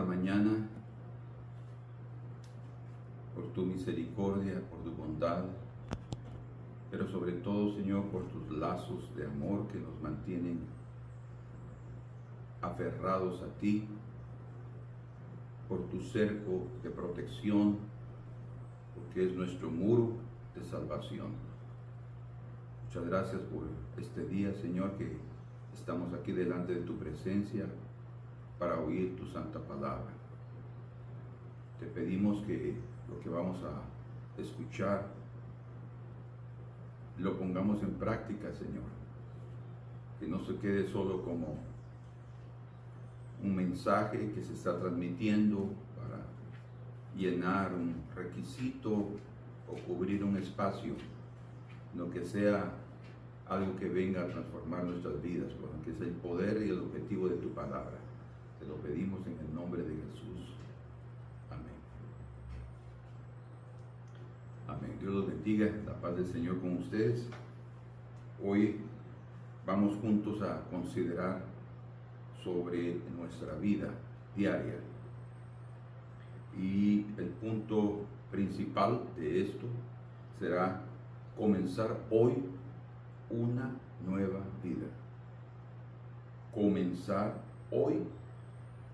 esta mañana, por tu misericordia, por tu bondad, pero sobre todo, Señor, por tus lazos de amor que nos mantienen aferrados a ti, por tu cerco de protección, porque es nuestro muro de salvación. Muchas gracias por este día, Señor, que estamos aquí delante de tu presencia para oír tu santa palabra. Te pedimos que lo que vamos a escuchar lo pongamos en práctica, Señor. Que no se quede solo como un mensaje que se está transmitiendo para llenar un requisito o cubrir un espacio, sino que sea algo que venga a transformar nuestras vidas, porque es el poder y el objetivo de tu palabra. Te lo pedimos en el nombre de Jesús. Amén. Amén. Dios los bendiga. La paz del Señor con ustedes. Hoy vamos juntos a considerar sobre nuestra vida diaria. Y el punto principal de esto será comenzar hoy una nueva vida. Comenzar hoy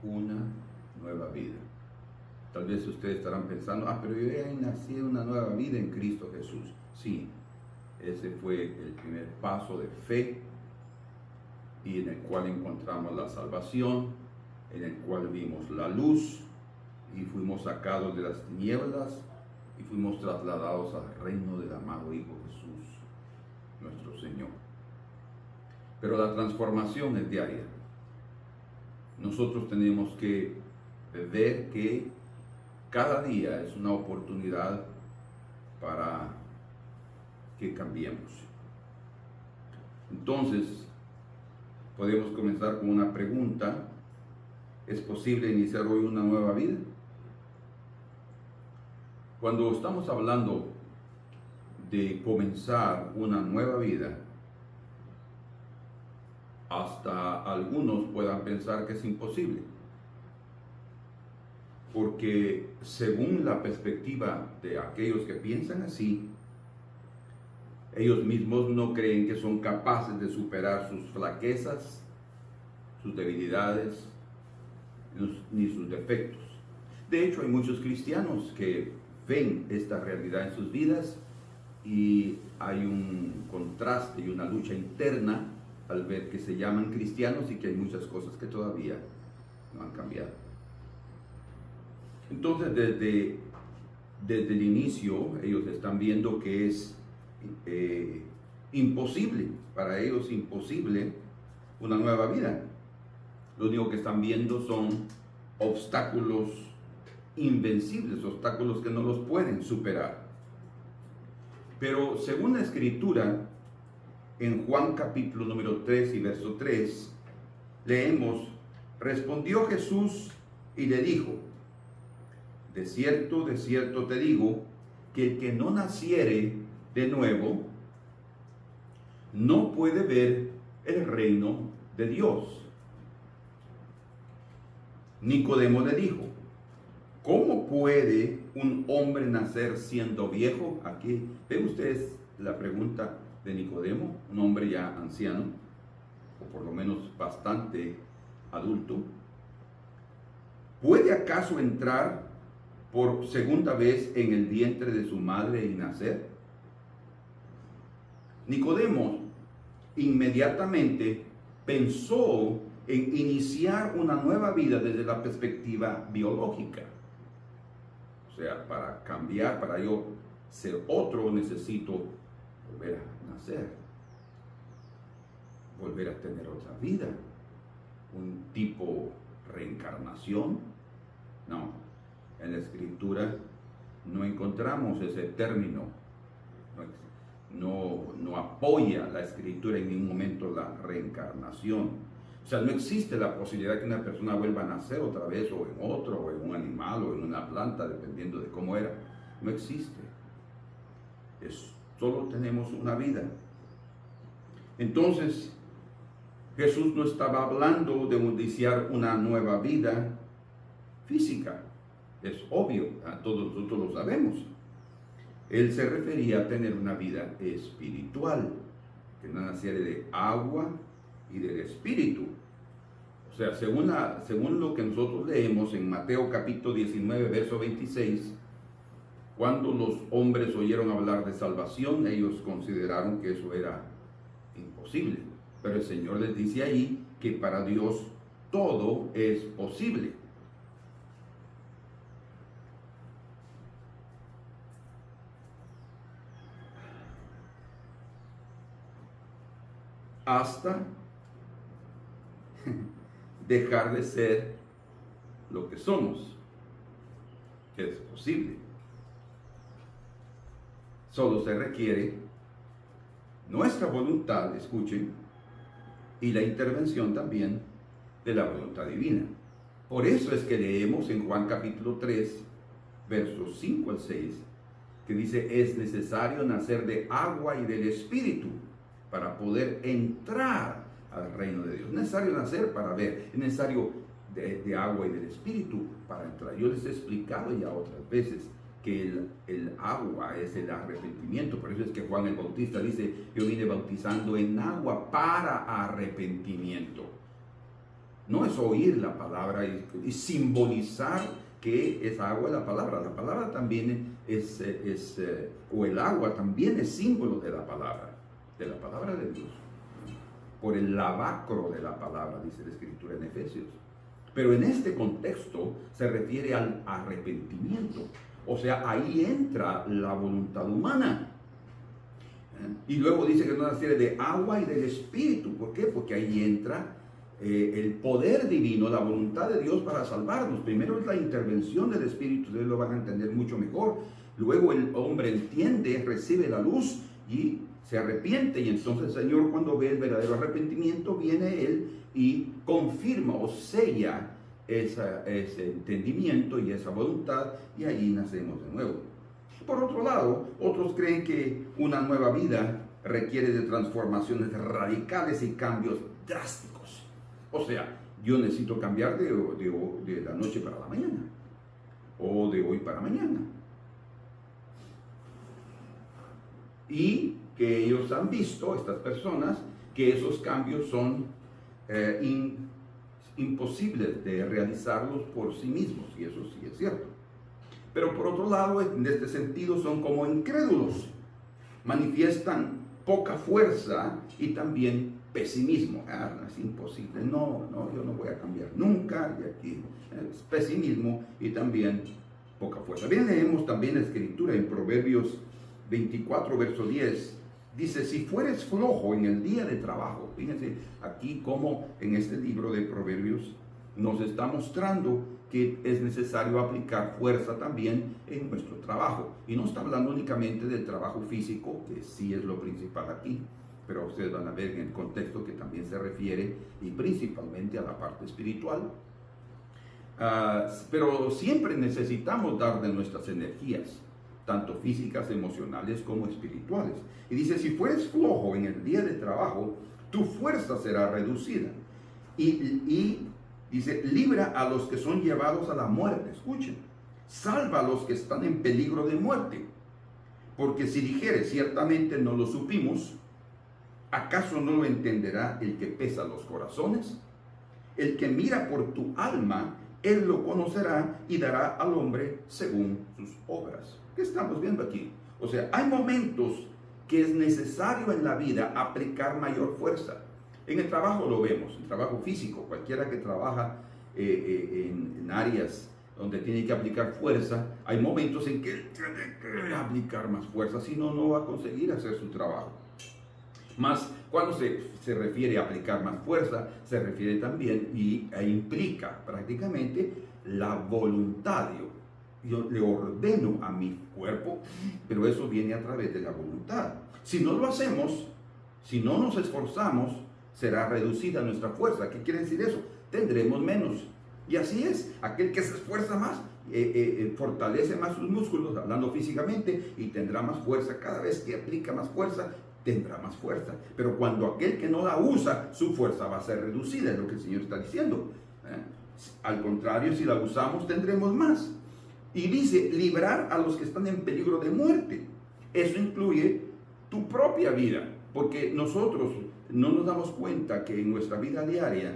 una nueva vida. Tal vez ustedes estarán pensando, pero yo ya nací una nueva vida en Cristo Jesús. Sí, ese fue el primer paso de fe y en el cual encontramos la salvación, en el cual vimos la luz y fuimos sacados de las tinieblas y fuimos trasladados al reino del amado Hijo Jesús, nuestro Señor. Pero la transformación es diaria. Nosotros tenemos que ver que cada día es una oportunidad para que cambiemos. Entonces, podemos comenzar con una pregunta. ¿Es posible iniciar hoy una nueva vida? Cuando estamos hablando de comenzar una nueva vida, hasta algunos puedan pensar que es imposible. Porque según la perspectiva de aquellos que piensan así, ellos mismos no creen que son capaces de superar sus flaquezas, sus debilidades, ni sus defectos. De hecho, hay muchos cristianos que ven esta realidad en sus vidas y hay un contraste y una lucha interna al ver que se llaman cristianos y que hay muchas cosas que todavía no han cambiado. Entonces, desde el inicio, ellos están viendo que es imposible, para ellos imposible una nueva vida. Lo único que están viendo son obstáculos invencibles, obstáculos que no los pueden superar. Pero según la Escritura, en Juan capítulo número 3 y verso 3, leemos: respondió Jesús y le dijo: de cierto te digo, que el que no naciere de nuevo, no puede ver el reino de Dios. Nicodemo le dijo: ¿cómo puede un hombre nacer siendo viejo? Aquí ven ustedes la pregunta de Nicodemo, un hombre ya anciano, o por lo menos bastante adulto. ¿Puede acaso entrar por segunda vez en el vientre de su madre y nacer? Nicodemo inmediatamente pensó en iniciar una nueva vida desde la perspectiva biológica. O sea, para cambiar, para yo ser otro, necesito volver a nacer, volver a tener otra vida, un tipo reencarnación. No, en la Escritura no encontramos ese término, no apoya la Escritura en ningún momento la reencarnación. O sea, no existe la posibilidad de que una persona vuelva a nacer otra vez, o en otro, o en un animal, o en una planta, dependiendo de cómo era. No existe. Solo tenemos una vida. Entonces, Jesús no estaba hablando de iniciar una nueva vida física. Es obvio, todos nosotros lo sabemos. Él se refería a tener una vida espiritual, que no naciera de agua y del espíritu. O sea, según lo que nosotros leemos en Mateo capítulo 19, verso 26, cuando los hombres oyeron hablar de salvación, ellos consideraron que eso era imposible. Pero el Señor les dice ahí que para Dios todo es posible. Hasta dejar de ser lo que somos, que es posible. Solo se requiere nuestra voluntad, escuchen, y la intervención también de la voluntad divina. Por eso es que leemos en Juan capítulo 3, versos 5 al 6, que dice, es necesario nacer de agua y del espíritu para poder entrar al reino de Dios. Es necesario nacer para ver, es necesario de agua y del espíritu para entrar. Yo les he explicado ya otras veces que el agua es el arrepentimiento. Por eso es que Juan el Bautista dice, yo vine bautizando en agua para arrepentimiento. No es oír la palabra y simbolizar que esa agua es la palabra. La palabra también o el agua también es símbolo de la palabra de Dios. Por el lavacro de la palabra, dice la Escritura en Efesios. Pero en este contexto se refiere al arrepentimiento. O sea, ahí entra la voluntad humana. Y luego dice que no naciere de agua y del espíritu. ¿Por qué? Porque ahí entra el poder divino, la voluntad de Dios para salvarnos. Primero es la intervención del espíritu, ustedes lo van a entender mucho mejor. Luego el hombre entiende, recibe la luz y se arrepiente. Y entonces el Señor, cuando ve el verdadero arrepentimiento, viene Él y confirma o sella ese entendimiento y esa voluntad, y ahí nacemos de nuevo. Por otro lado, otros creen que una nueva vida requiere de transformaciones radicales y cambios drásticos. O sea, yo necesito cambiar de la noche para la mañana, o de hoy para mañana. Y que ellos han visto, estas personas, que esos cambios son imposibles de realizarlos por sí mismos, y eso sí es cierto. Pero por otro lado, en este sentido, son como incrédulos, manifiestan poca fuerza y también pesimismo. Es imposible, no, yo no voy a cambiar nunca, y aquí es pesimismo y también poca fuerza. Bien, leemos también la Escritura en Proverbios 24, verso 10. Dice, si fueres flojo en el día de trabajo. Fíjense aquí cómo en este libro de Proverbios nos está mostrando que es necesario aplicar fuerza también en nuestro trabajo. Y no está hablando únicamente del trabajo físico, que sí es lo principal aquí, pero ustedes van a ver en el contexto que también se refiere y principalmente a la parte espiritual. Pero siempre necesitamos dar de nuestras energías, tanto físicas, emocionales como espirituales. Y dice, si fueres flojo en el día de trabajo, tu fuerza será reducida. Y dice, libra a los que son llevados a la muerte. Escuchen, salva a los que están en peligro de muerte. Porque si dijeres, ciertamente no lo supimos, ¿acaso no lo entenderá el que pesa los corazones? El que mira por tu alma, él lo conocerá y dará al hombre según sus obras. ¿Qué estamos viendo aquí? O sea, hay momentos que es necesario en la vida aplicar mayor fuerza. En el trabajo lo vemos, el trabajo físico, cualquiera que trabaja en áreas donde tiene que aplicar fuerza, hay momentos en que tiene que aplicar más fuerza, si no, no va a conseguir hacer su trabajo. Más cuando se refiere a aplicar más fuerza, se refiere también e implica prácticamente la voluntad. Yo le ordeno a mi cuerpo, pero eso viene a través de la voluntad. Si no lo hacemos, si no nos esforzamos, será reducida nuestra fuerza. ¿Qué quiere decir eso? Tendremos menos. Y así es, aquel que se esfuerza más, fortalece más sus músculos, hablando físicamente, y tendrá más fuerza. Cada vez que aplica más fuerza, tendrá más fuerza. Pero cuando aquel que no la usa, su fuerza va a ser reducida, es lo que el Señor está diciendo. Al contrario, si la usamos, tendremos más. Y dice, librar a los que están en peligro de muerte. Eso incluye tu propia vida, porque nosotros no nos damos cuenta que en nuestra vida diaria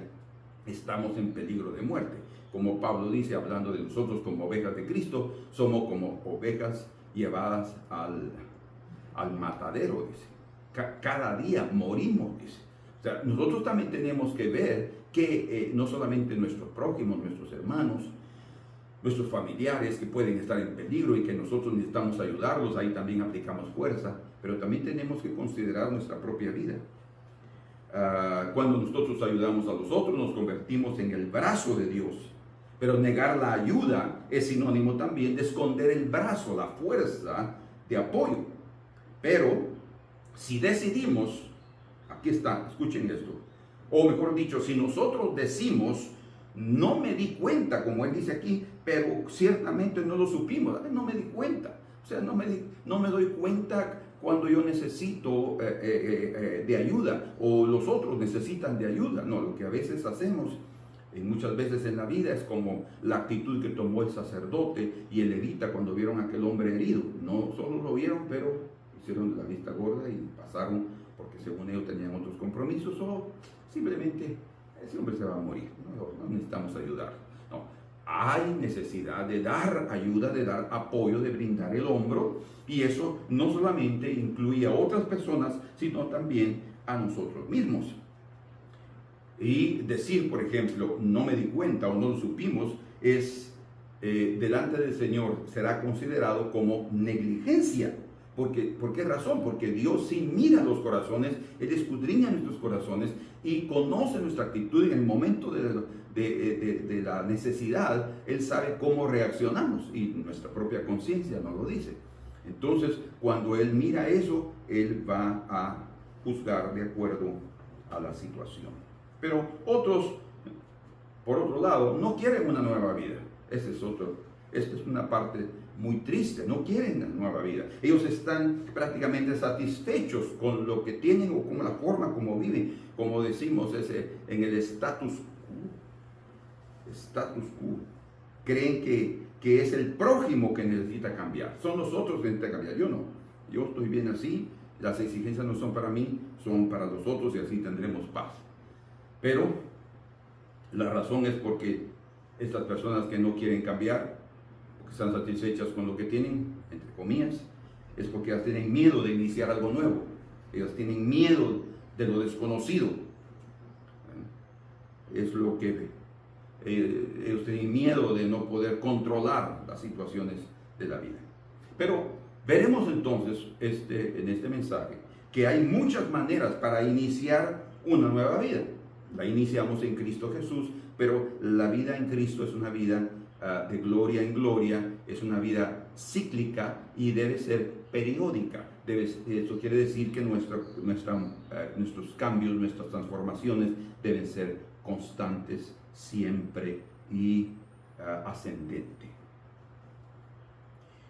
estamos en peligro de muerte. Como Pablo dice, hablando de nosotros como ovejas de Cristo, somos como ovejas llevadas al matadero, dice. Cada día morimos, dice. O sea, nosotros también tenemos que ver que no solamente nuestros prójimos, nuestros hermanos, nuestros familiares que pueden estar en peligro y que nosotros necesitamos ayudarlos, ahí también aplicamos fuerza, pero también tenemos que considerar nuestra propia vida. Cuando nosotros ayudamos a los otros, nos convertimos en el brazo de Dios. Pero negar la ayuda es sinónimo también de esconder el brazo, la fuerza de apoyo. Pero si decidimos, aquí está, escuchen esto, o mejor dicho, si nosotros decimos, no me di cuenta, como él dice aquí, pero ciertamente no lo supimos, no me di cuenta, o sea, no me doy cuenta cuando yo necesito de ayuda, o los otros necesitan de ayuda. No, lo que a veces hacemos, muchas veces en la vida, es como la actitud que tomó el sacerdote y el levita cuando vieron a aquel hombre herido. No solo lo vieron, pero hicieron la vista gorda y pasaron, porque según ellos tenían otros compromisos, o simplemente ese hombre se va a morir, no necesitamos ayudar. No, hay necesidad de dar ayuda, de dar apoyo, de brindar el hombro, y eso no solamente incluye a otras personas, sino también a nosotros mismos. Y decir, por ejemplo, no me di cuenta o no lo supimos, es delante del Señor será considerado como negligencia. ¿Por qué razón? Porque Dios sí mira los corazones, Él escudriña nuestros corazones y conoce nuestra actitud en el momento de la necesidad. Él sabe cómo reaccionamos y nuestra propia conciencia nos lo dice. Entonces, cuando Él mira eso, Él va a juzgar de acuerdo a la situación. Pero otros, por otro lado, no quieren una nueva vida. Esta es una parte muy triste, no quieren una nueva vida. Ellos están prácticamente satisfechos con lo que tienen o con la forma como viven. Como decimos, en el status quo. Creen que es el prójimo que necesita cambiar. Son nosotros que necesitan cambiar. Yo no. Yo estoy bien así. Las exigencias no son para mí, son para los otros y así tendremos paz. Pero la razón es porque estas personas que no quieren cambiar, porque están satisfechas con lo que tienen, entre comillas, es porque ellas tienen miedo de iniciar algo nuevo. Ellas tienen miedo de lo desconocido. Es lo que ellos tienen miedo de no poder controlar las situaciones de la vida. Pero veremos entonces en este mensaje que hay muchas maneras para iniciar una nueva vida. La iniciamos en Cristo Jesús, pero la vida en Cristo es una vida de gloria en gloria, es una vida cíclica y debe ser periódica. Eso quiere decir que nuestros cambios, nuestras transformaciones deben ser constantes siempre y ascendente.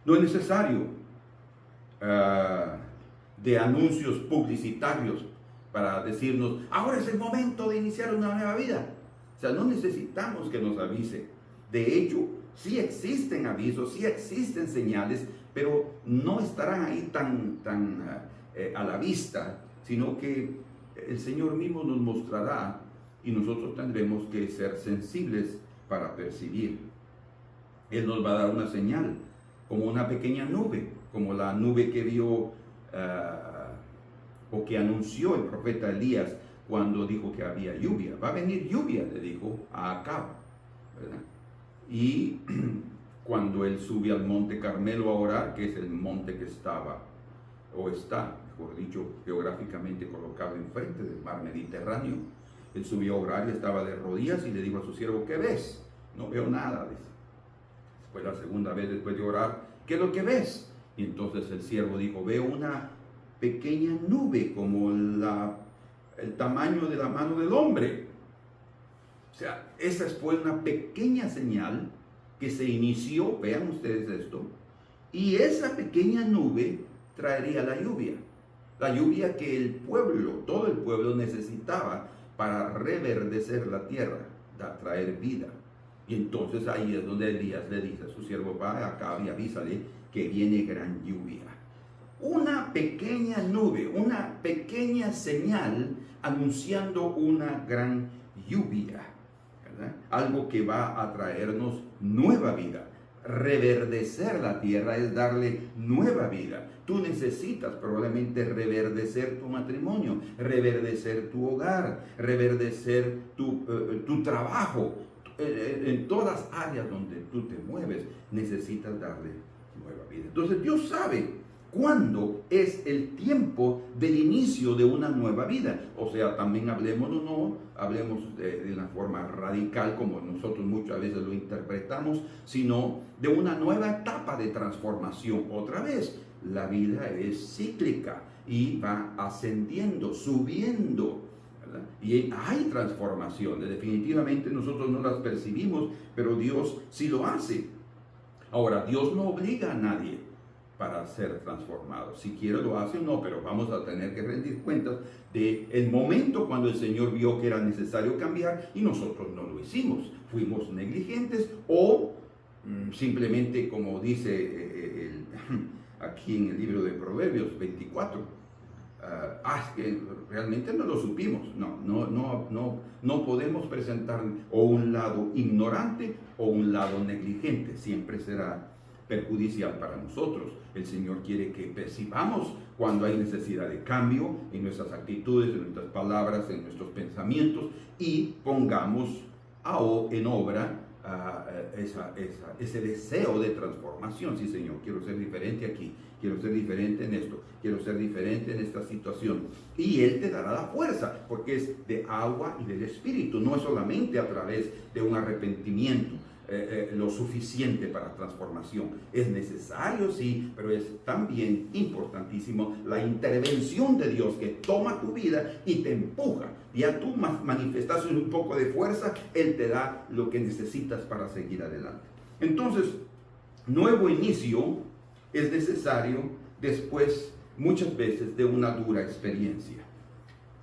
No es necesario de anuncios publicitarios para decirnos, ahora es el momento de iniciar una nueva vida. O sea, no necesitamos que nos avise. De hecho, sí existen avisos, sí existen señales, pero no estarán ahí tan a la vista, sino que el Señor mismo nos mostrará y nosotros tendremos que ser sensibles para percibir. Él nos va a dar una señal, como una pequeña nube, como la nube que vio o que anunció el profeta Elías cuando dijo que había lluvia. Va a venir lluvia, le dijo a Acab, ¿verdad? Y cuando él sube al monte Carmelo a orar, que es el monte que estaba, o está, mejor dicho, geográficamente colocado enfrente del mar Mediterráneo, él subió a orar y estaba de rodillas y le dijo a su siervo, ¿qué ves? No veo nada, dice. Después la segunda vez, después de orar, ¿qué es lo que ves? Y entonces el siervo dijo, veo una pequeña nube como el tamaño de la mano del hombre. O sea, esa fue una pequeña señal que se inició, vean ustedes esto, y esa pequeña nube traería la lluvia que el pueblo, todo el pueblo necesitaba para reverdecer la tierra, traer vida. Y entonces ahí es donde Elías le dice a su siervo, va acá y avísale que viene gran lluvia. Una pequeña nube, una pequeña señal anunciando una gran lluvia, ¿verdad? Algo que va a traernos nueva vida. Reverdecer la tierra es darle nueva vida. Tú necesitas probablemente reverdecer tu matrimonio, reverdecer tu hogar, reverdecer tu trabajo. En todas las áreas donde tú te mueves, necesitas darle nueva vida. Entonces Dios sabe cuándo es el tiempo del inicio de una nueva vida. O sea, también hablemos de una forma radical, como nosotros muchas veces lo interpretamos, sino de una nueva etapa de transformación. Otra vez, la vida es cíclica y va ascendiendo, subiendo, ¿verdad? Y hay transformaciones. Definitivamente nosotros no las percibimos, pero Dios sí lo hace. Ahora, Dios no obliga a nadie para ser transformado. Si quiere lo hace o no, pero vamos a tener que rendir cuentas del momento cuando el Señor vio que era necesario cambiar y nosotros no lo hicimos. Fuimos negligentes o simplemente, como dice aquí en el libro de Proverbios 24, que realmente no lo supimos. No podemos presentar o un lado ignorante o un lado negligente. Siempre será perjudicial para nosotros. El Señor quiere que percibamos cuando hay necesidad de cambio en nuestras actitudes, en nuestras palabras, en nuestros pensamientos, y pongamos en obra ese deseo de transformación. Sí, Señor, quiero ser diferente aquí, quiero ser diferente en esto, quiero ser diferente en esta situación. Y Él te dará la fuerza, porque es de agua y del Espíritu, no es solamente a través de un arrepentimiento lo suficiente para transformación. Es necesario, sí, pero es también importantísimo la intervención de Dios que toma tu vida y te empuja. Ya tú manifestaste un poco de fuerza, Él te da lo que necesitas para seguir adelante. Entonces, nuevo inicio es necesario después, muchas veces, de una dura experiencia.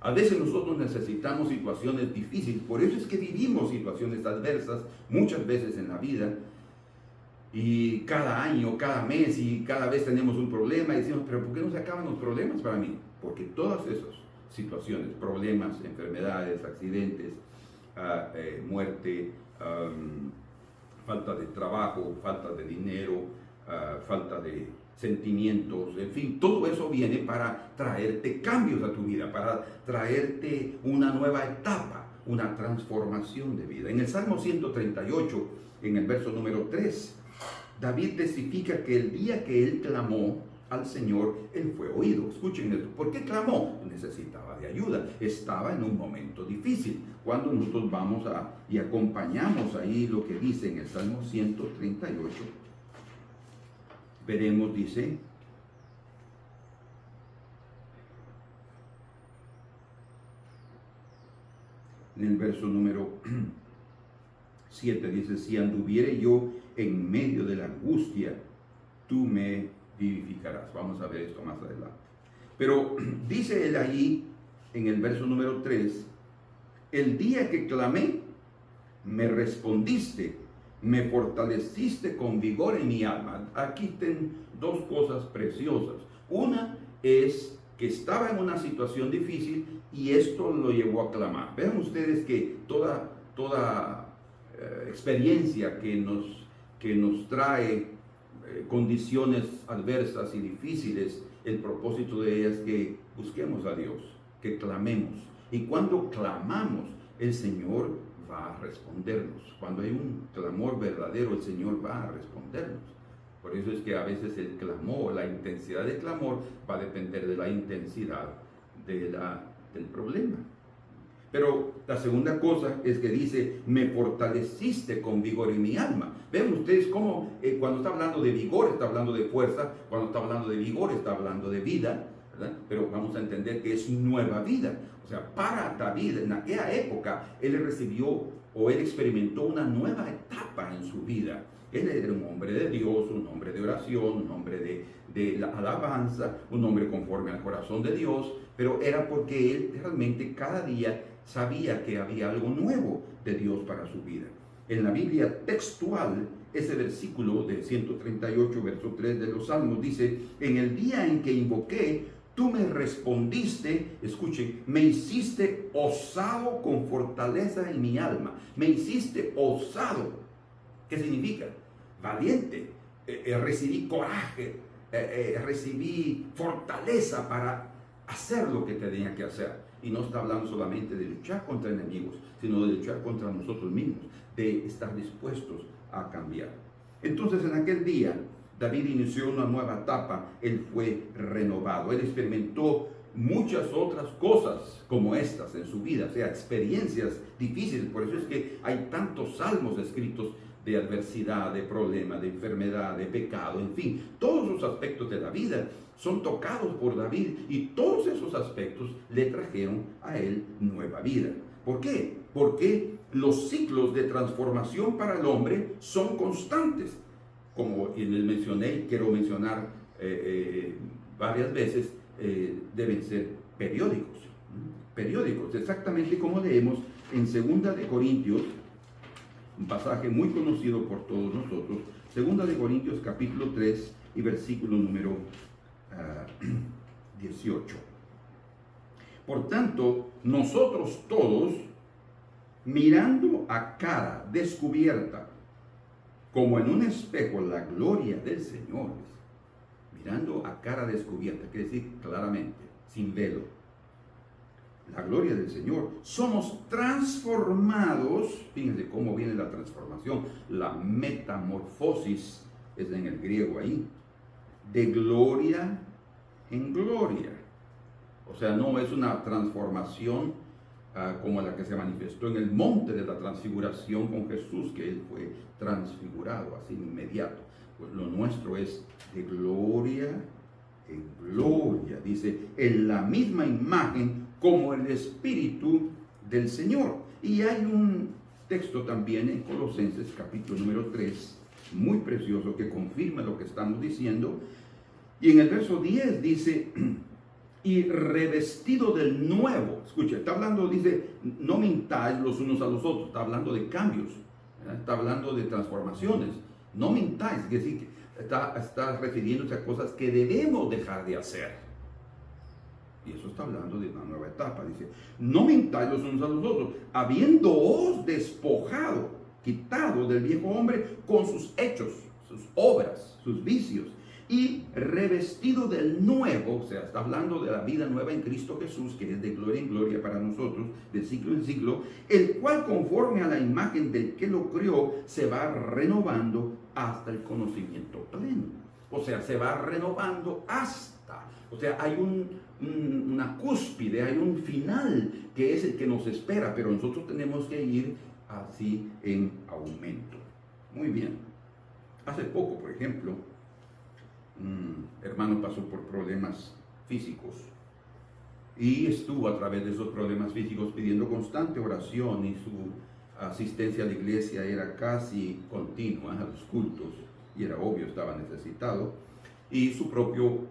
A veces nosotros necesitamos situaciones difíciles, por eso es que vivimos situaciones adversas muchas veces en la vida, y cada año, cada mes y cada vez tenemos un problema y decimos, pero ¿por qué no se acaban los problemas para mí? Porque todas esas situaciones, problemas, enfermedades, accidentes, muerte, falta de trabajo, falta de dinero, falta de sentimientos, en fin, todo eso viene para traerte cambios a tu vida, para traerte una nueva etapa, una transformación de vida. En el Salmo 138, en el verso número 3, David testifica que el día que él clamó al Señor, él fue oído. Escuchen esto. ¿Por qué clamó? Necesitaba de ayuda. Estaba en un momento difícil. Cuando nosotros vamos y acompañamos ahí lo que dice en el Salmo 138, veremos, dice, en el verso número 7, dice, si anduviere yo en medio de la angustia, tú me vivificarás. Vamos a ver esto más adelante. Pero dice él allí, en el verso número 3, el día que clamé, me respondiste, me fortaleciste con vigor en mi alma. Aquí ten dos cosas preciosas. Una es que estaba en una situación difícil y esto lo llevó a clamar. Vean ustedes que toda experiencia que nos trae condiciones adversas y difíciles, el propósito de ellas es que busquemos a Dios, que clamemos. Y cuando clamamos, el Señor va a respondernos. Cuando hay un clamor verdadero, el Señor va a respondernos. Por eso es que a veces el clamor, la intensidad del clamor va a depender de la intensidad del problema. Pero la segunda cosa es que dice, me fortaleciste con vigor en mi alma. Ven ustedes cómo cuando está hablando de vigor, está hablando de fuerza, cuando está hablando de vigor, está hablando de vida, ¿verdad? Pero vamos a entender que es nueva vida. O sea, para David, en aquella época, él recibió o él experimentó una nueva etapa en su vida. Él era un hombre de Dios, un hombre de oración, un hombre de la alabanza, un hombre conforme al corazón de Dios, pero era porque él realmente cada día sabía que había algo nuevo de Dios para su vida. En la Biblia textual, ese versículo de 138, verso 3 de los Salmos dice: en el día en que invoqué, tú me respondiste, escuche, me hiciste osado con fortaleza en mi alma. Me hiciste osado. ¿Qué significa? Valiente. Recibí coraje, recibí fortaleza para hacer lo que tenía que hacer. Y no está hablando solamente de luchar contra enemigos, sino de luchar contra nosotros mismos, de estar dispuestos a cambiar. Entonces, en aquel día, David inició una nueva etapa. Él fue renovado. Él experimentó muchas otras cosas como estas en su vida, o sea, experiencias difíciles. Por eso es que hay tantos salmos escritos de adversidad, de problema, de enfermedad, de pecado, en fin. Todos los aspectos de la vida son tocados por David, y todos esos aspectos le trajeron a él nueva vida. ¿Por qué? Porque los ciclos de transformación para el hombre son constantes. Como les mencioné y quiero mencionar varias veces, deben ser periódicos. Periódicos, exactamente como leemos en 2 de Corintios, un pasaje muy conocido por todos nosotros, 2 de Corintios capítulo 3 y versículo número 18. Por tanto, nosotros todos, mirando a cara descubierta, como en un espejo, la gloria del Señor, mirando a cara descubierta, quiere decir claramente, sin velo, la gloria del Señor, somos transformados. Fíjense cómo viene la transformación, la metamorfosis es en el griego ahí, de gloria en gloria. O sea, no es una transformación como la que se manifestó en el monte de la transfiguración con Jesús, que él fue transfigurado así inmediato. Pues lo nuestro es de gloria en gloria, dice, en la misma imagen como el Espíritu del Señor. Y hay un texto también en Colosenses capítulo número 3, muy precioso, que confirma lo que estamos diciendo. Y en el verso 10 dice: y revestido del nuevo. Escucha, está hablando, dice, no mintáis los unos a los otros. Está hablando de cambios, ¿verdad? Está hablando de transformaciones. No mintáis, es decir, está refiriéndose a cosas que debemos dejar de hacer. Y eso está hablando de una nueva etapa. Dice: no mintáis los unos a los otros, habiéndoos despojado, quitado del viejo hombre con sus hechos, sus obras, sus vicios, y revestido del nuevo. O sea, está hablando de la vida nueva en Cristo Jesús, que es de gloria en gloria para nosotros, de ciclo en ciclo, el cual, conforme a la imagen del que lo creó, se va renovando hasta el conocimiento pleno. O sea, se va renovando hasta, o sea, hay una cúspide, hay un final que es el que nos espera, pero nosotros tenemos que ir así en aumento. Muy bien. Hace poco, por ejemplo, un hermano pasó por problemas físicos y estuvo a través de esos problemas físicos pidiendo constante oración, y su asistencia a la iglesia era casi continua, a los cultos, y era obvio, estaba necesitado, y su propio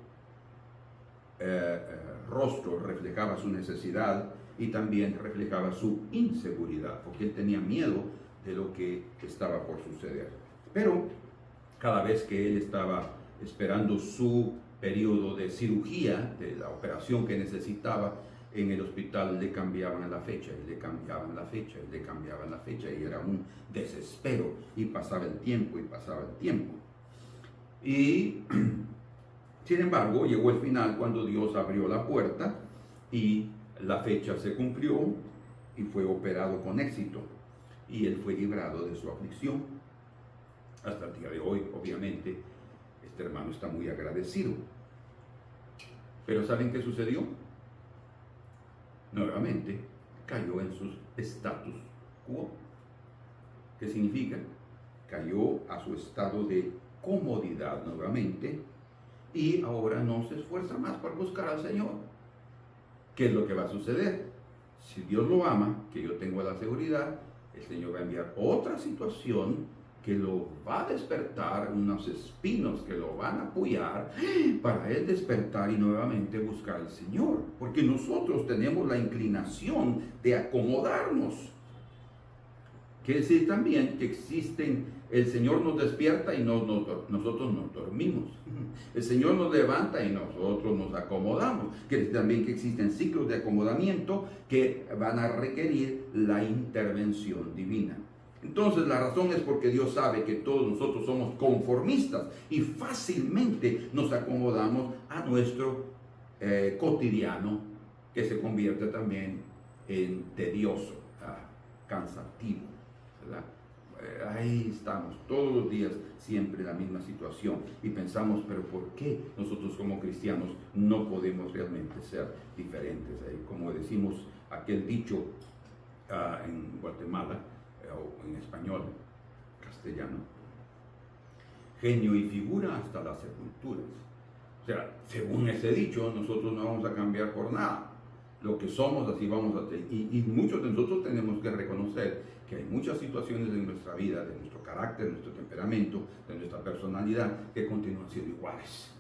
rostro reflejaba su necesidad y también reflejaba su inseguridad, porque él tenía miedo de lo que estaba por suceder. Pero cada vez que él estaba esperando su periodo de cirugía, de la operación que necesitaba en el hospital, le cambiaban la fecha, y le cambiaban la fecha, y le cambiaban la fecha, y era un desespero, y pasaba el tiempo, y pasaba el tiempo. Y sin embargo, llegó el final cuando Dios abrió la puerta, y la fecha se cumplió, y fue operado con éxito, y él fue librado de su aflicción. Hasta el día de hoy, obviamente, este hermano está muy agradecido. Pero ¿saben qué sucedió? Nuevamente cayó en su status quo. ¿Qué significa? Cayó a su estado de comodidad nuevamente, y ahora no se esfuerza más por buscar al Señor. ¿Qué es lo que va a suceder? Si Dios lo ama, que yo tengo la seguridad, el Señor va a enviar otra situación que lo va a despertar, unos espinos que lo van a apoyar para él despertar y nuevamente buscar al Señor, porque nosotros tenemos la inclinación de acomodarnos. Quiere decir también que el Señor nos despierta y nosotros nos dormimos. El Señor nos levanta y nosotros nos acomodamos. Quiere decir también que existen ciclos de acomodamiento que van a requerir la intervención divina. Entonces la razón es porque Dios sabe que todos nosotros somos conformistas y fácilmente nos acomodamos a nuestro cotidiano, que se convierte también en tedioso, cansativo, ¿verdad? Ahí estamos todos los días siempre en la misma situación y pensamos, pero ¿por qué nosotros como cristianos no podemos realmente ser diferentes? Como decimos aquel dicho en Guatemala, o en español, castellano, genio y figura hasta las sepulturas. O sea, según ese dicho, nosotros no vamos a cambiar por nada. Lo que somos, así vamos a ser. Y muchos de nosotros tenemos que reconocer que hay muchas situaciones de nuestra vida, de nuestro carácter, de nuestro temperamento, de nuestra personalidad, que continúan siendo iguales.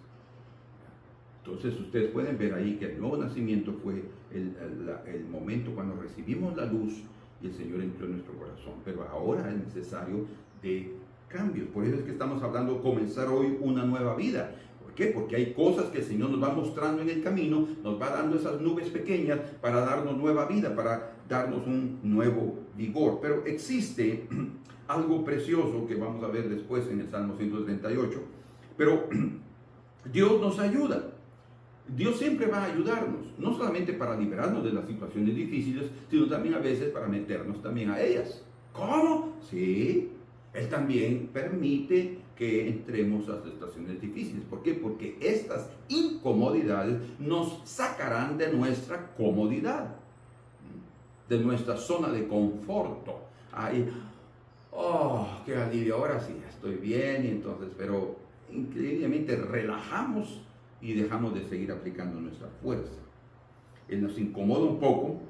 Entonces ustedes pueden ver ahí que el nuevo nacimiento fue el momento cuando recibimos la luz y el Señor entró en nuestro corazón. Pero ahora es necesario de cambios. Por eso es que estamos hablando de comenzar hoy una nueva vida. ¿Por qué? Porque hay cosas que el Señor nos va mostrando en el camino, nos va dando esas nubes pequeñas para darnos nueva vida, para darnos un nuevo vigor. Pero existe algo precioso que vamos a ver después en el Salmo 138. Pero Dios nos ayuda. Dios siempre va a ayudarnos, no solamente para liberarnos de las situaciones difíciles, sino también a veces para meternos también a ellas. ¿Cómo? Sí, Él también permite que entremos a las situaciones difíciles. ¿Por qué? Porque estas incomodidades nos sacarán de nuestra comodidad, de nuestra zona de conforto. Ahí, oh, qué alivio, ahora sí, estoy bien, y entonces, pero increíblemente relajamos y dejamos de seguir aplicando nuestra fuerza. Él nos incomoda un poco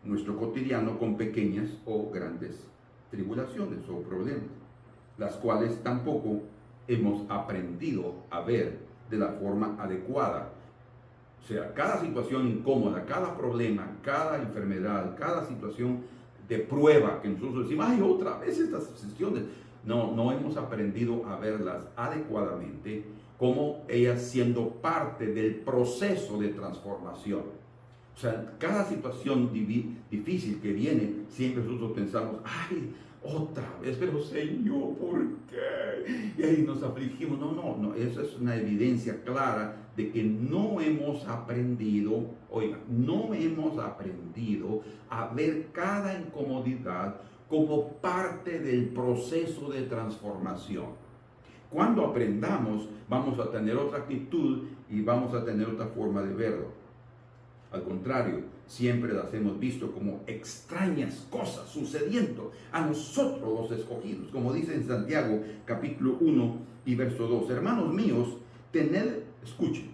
nuestro cotidiano con pequeñas o grandes tribulaciones o problemas, las cuales tampoco hemos aprendido a ver de la forma adecuada. O sea, cada situación incómoda, cada problema, cada enfermedad, cada situación de prueba que nosotros decimos, ay, otra vez estas sesiones. No hemos aprendido a verlas adecuadamente, como ellas siendo parte del proceso de transformación. O sea, cada situación difícil que viene, siempre nosotros pensamos, ay, otra vez, pero Señor, ¿por qué? Y ahí nos afligimos. No, eso es una evidencia clara de que no hemos aprendido, oiga, no hemos aprendido a ver cada incomodidad como parte del proceso de transformación. Cuando aprendamos, vamos a tener otra actitud y vamos a tener otra forma de verlo. Al contrario, siempre las hemos visto como extrañas cosas sucediendo a nosotros los escogidos. Como dice en Santiago, capítulo 1 y verso 2. Hermanos míos, escuchen,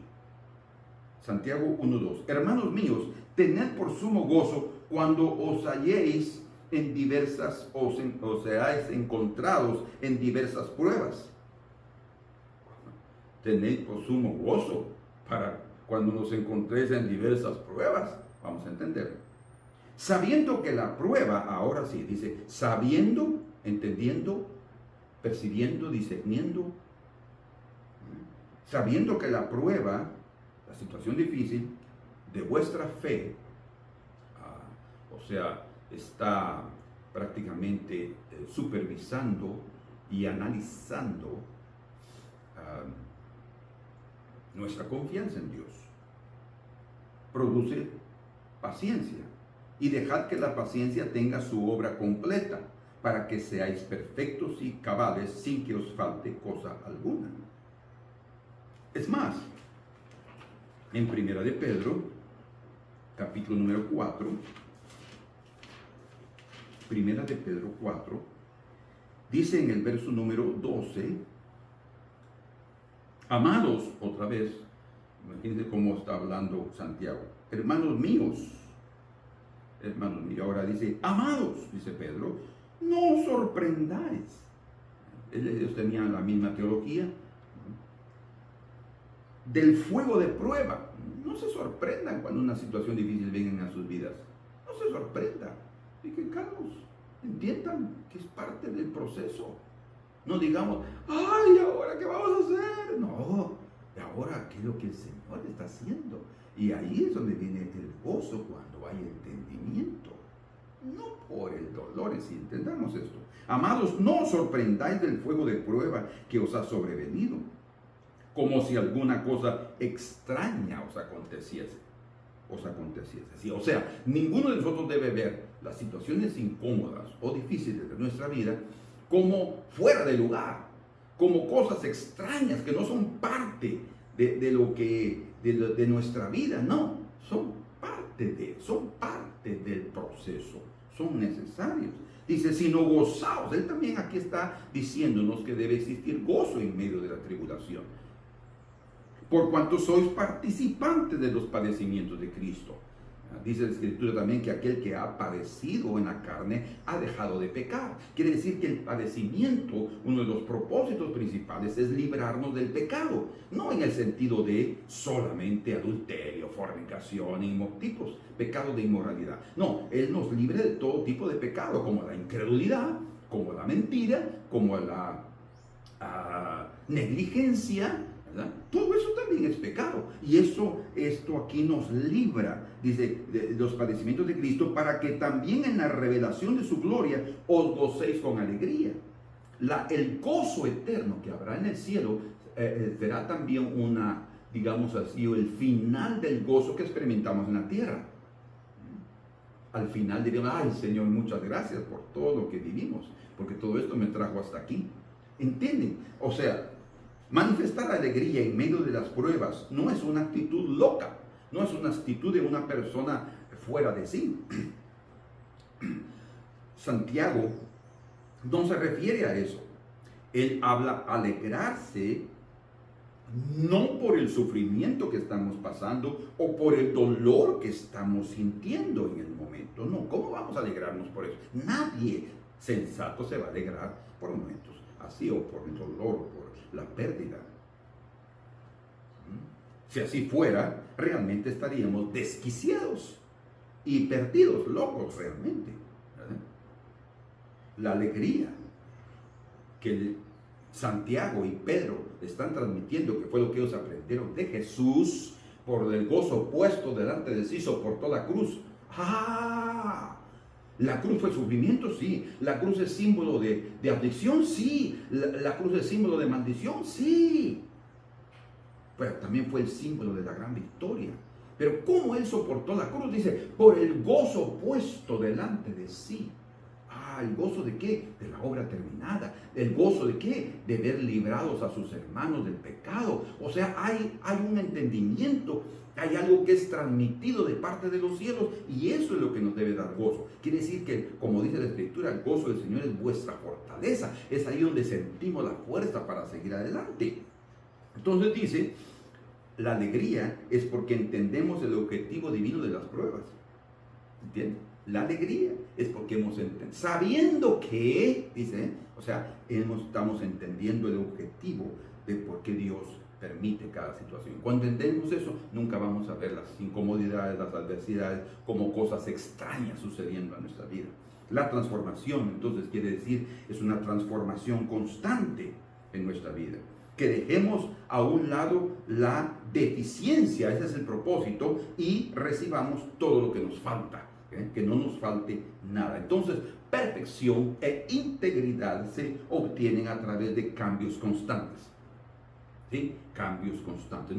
Santiago 1:2. Hermanos míos, tened por sumo gozo cuando os halléis en diversas, o seáis encontrados en diversas pruebas. Tened por sumo gozo para cuando nos encontréis en diversas pruebas. Vamos a entender. Sabiendo que la prueba, ahora sí, dice, sabiendo, entendiendo, percibiendo, discerniendo, sabiendo que la prueba, la situación difícil de vuestra fe, o sea, está prácticamente supervisando y analizando nuestra confianza en Dios. Produce paciencia y dejad que la paciencia tenga su obra completa para que seáis perfectos y cabales sin que os falte cosa alguna. Es más, en Primera de Pedro, capítulo número 4, Primera de Pedro 4, dice en el verso número 12, amados, otra vez, imagínense cómo está hablando Santiago, hermanos míos, ahora dice, amados, dice Pedro, no os sorprendáis. Ellos tenían la misma teología del fuego de prueba. No se sorprendan cuando una situación difícil venga a sus vidas. No se sorprendan. Fiquen calmos. Entiendan que es parte del proceso. No digamos, ay, ¿ahora qué vamos a hacer? No, ahora qué es lo que el Señor está haciendo. Y ahí es donde viene el gozo, cuando hay entendimiento. No por el dolor, si entendamos esto. Amados, no os sorprendáis del fuego de prueba que os ha sobrevenido, como si alguna cosa extraña os aconteciese. ¿Sí? O sea, ninguno de nosotros debe ver las situaciones incómodas o difíciles de nuestra vida como fuera de lugar, como cosas extrañas que no son parte de nuestra vida. No, son parte del proceso, son necesarios. Dice, sino gozaos. Él también aquí está diciéndonos que debe existir gozo en medio de la tribulación, por cuanto sois participantes de los padecimientos de Cristo. Dice la Escritura también que aquel que ha padecido en la carne ha dejado de pecar. Quiere decir que el padecimiento, uno de los propósitos principales, es librarnos del pecado. No en el sentido de solamente adulterio, fornicación, tipos, pecados de inmoralidad. No, Él nos libre de todo tipo de pecado, como la incredulidad, como la mentira, como la negligencia, ¿verdad? Todo eso también es pecado. Y esto aquí nos libra, dice, de los padecimientos de Cristo, para que también en la revelación de su gloria os gocéis con alegría. El gozo eterno que habrá en el cielo será también digamos así, el final del gozo que experimentamos en la tierra. Al final diríamos, ay Señor, muchas gracias por todo lo que vivimos, porque todo esto me trajo hasta aquí. ¿Entienden? O sea, manifestar alegría en medio de las pruebas no es una actitud loca, no es una actitud de una persona fuera de sí. Santiago no se refiere a eso. Él habla alegrarse no por el sufrimiento que estamos pasando o por el dolor que estamos sintiendo en el momento. No, ¿cómo vamos a alegrarnos por eso? Nadie sensato se va a alegrar por momentos así, o por el dolor, o por la pérdida. Si así fuera, realmente estaríamos desquiciados y perdidos, locos realmente, ¿verdad? La alegría que Santiago y Pedro están transmitiendo, que fue lo que ellos aprendieron de Jesús, por el gozo puesto delante de sí, soportó la cruz. ¡Ah! La cruz fue sufrimiento, sí. La cruz es símbolo de aflicción, sí. La cruz es símbolo de maldición, sí. Pero también fue el símbolo de la gran victoria. Pero ¿cómo él soportó la cruz? Dice, por el gozo puesto delante de sí. ¿El gozo de qué? De la obra terminada. ¿El gozo de qué? De ver librados a sus hermanos del pecado. O sea, hay un entendimiento, hay algo que es transmitido de parte de los cielos, y eso es lo que nos debe dar gozo. Quiere decir que, como dice la Escritura, el gozo del Señor es vuestra fortaleza. Es ahí donde sentimos la fuerza para seguir adelante. Entonces dice, la alegría es porque entendemos el objetivo divino de las pruebas. ¿Entienden? La alegría es porque hemos entendido, sabiendo que, dice, o sea, estamos entendiendo el objetivo de por qué Dios permite cada situación. Cuando entendemos eso, nunca vamos a ver las incomodidades, las adversidades como cosas extrañas sucediendo en nuestra vida. La transformación, entonces, quiere decir, es una transformación constante en nuestra vida. Que dejemos a un lado la deficiencia, ese es el propósito, y recibamos todo lo que nos falta. Que no nos falte nada. Entonces, perfección e integridad se obtienen a través de cambios constantes. ¿Sí? Cambios constantes.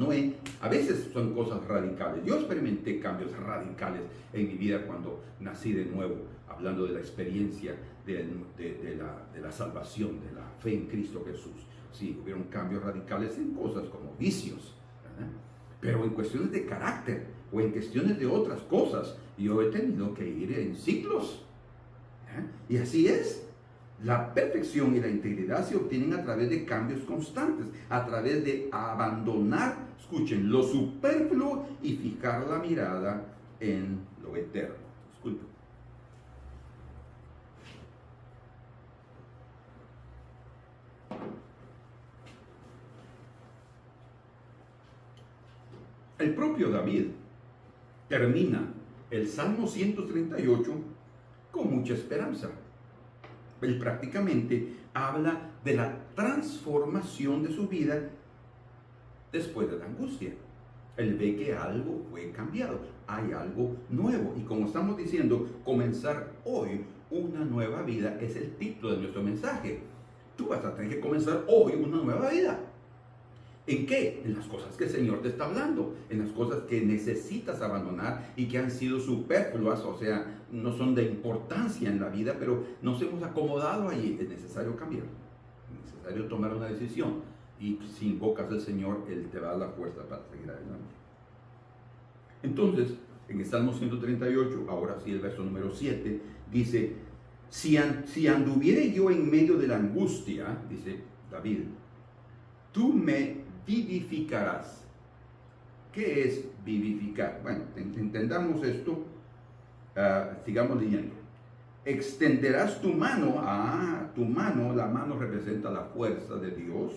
A veces son cosas radicales. Yo experimenté cambios radicales en mi vida cuando nací de nuevo, hablando de la experiencia de la salvación, de la fe en Cristo Jesús. Sí, hubieron cambios radicales en cosas como vicios, ¿verdad? Pero en cuestiones de carácter o en cuestiones de otras cosas, yo he tenido que ir en ciclos. Y así es. La perfección y la integridad se obtienen a través de cambios constantes, a través de abandonar, escuchen, lo superfluo y fijar la mirada en lo eterno. Disculpen. El propio David termina el Salmo 138 con mucha esperanza. él prácticamente habla de la transformación de su vida después de la angustia. Él ve que algo fue cambiado, hay algo nuevo. Y como estamos diciendo, comenzar hoy una nueva vida es el título de nuestro mensaje. Tú vas a tener que comenzar hoy una nueva vida. ¿En qué? En las cosas que el Señor te está hablando, en las cosas que necesitas abandonar y que han sido superfluas, o sea, no son de importancia en la vida, pero nos hemos acomodado allí. Es necesario cambiar, es necesario tomar una decisión. Y si invocas al Señor, Él te va a dar la fuerza para seguir adelante. Entonces, en el Salmo 138, ahora sí el verso número 7, dice, si anduviere yo en medio de la angustia, dice David, tú me vivificarás. ¿Qué es vivificar? Bueno, entendamos esto, sigamos leyendo. Extenderás tu mano, la mano representa la fuerza de Dios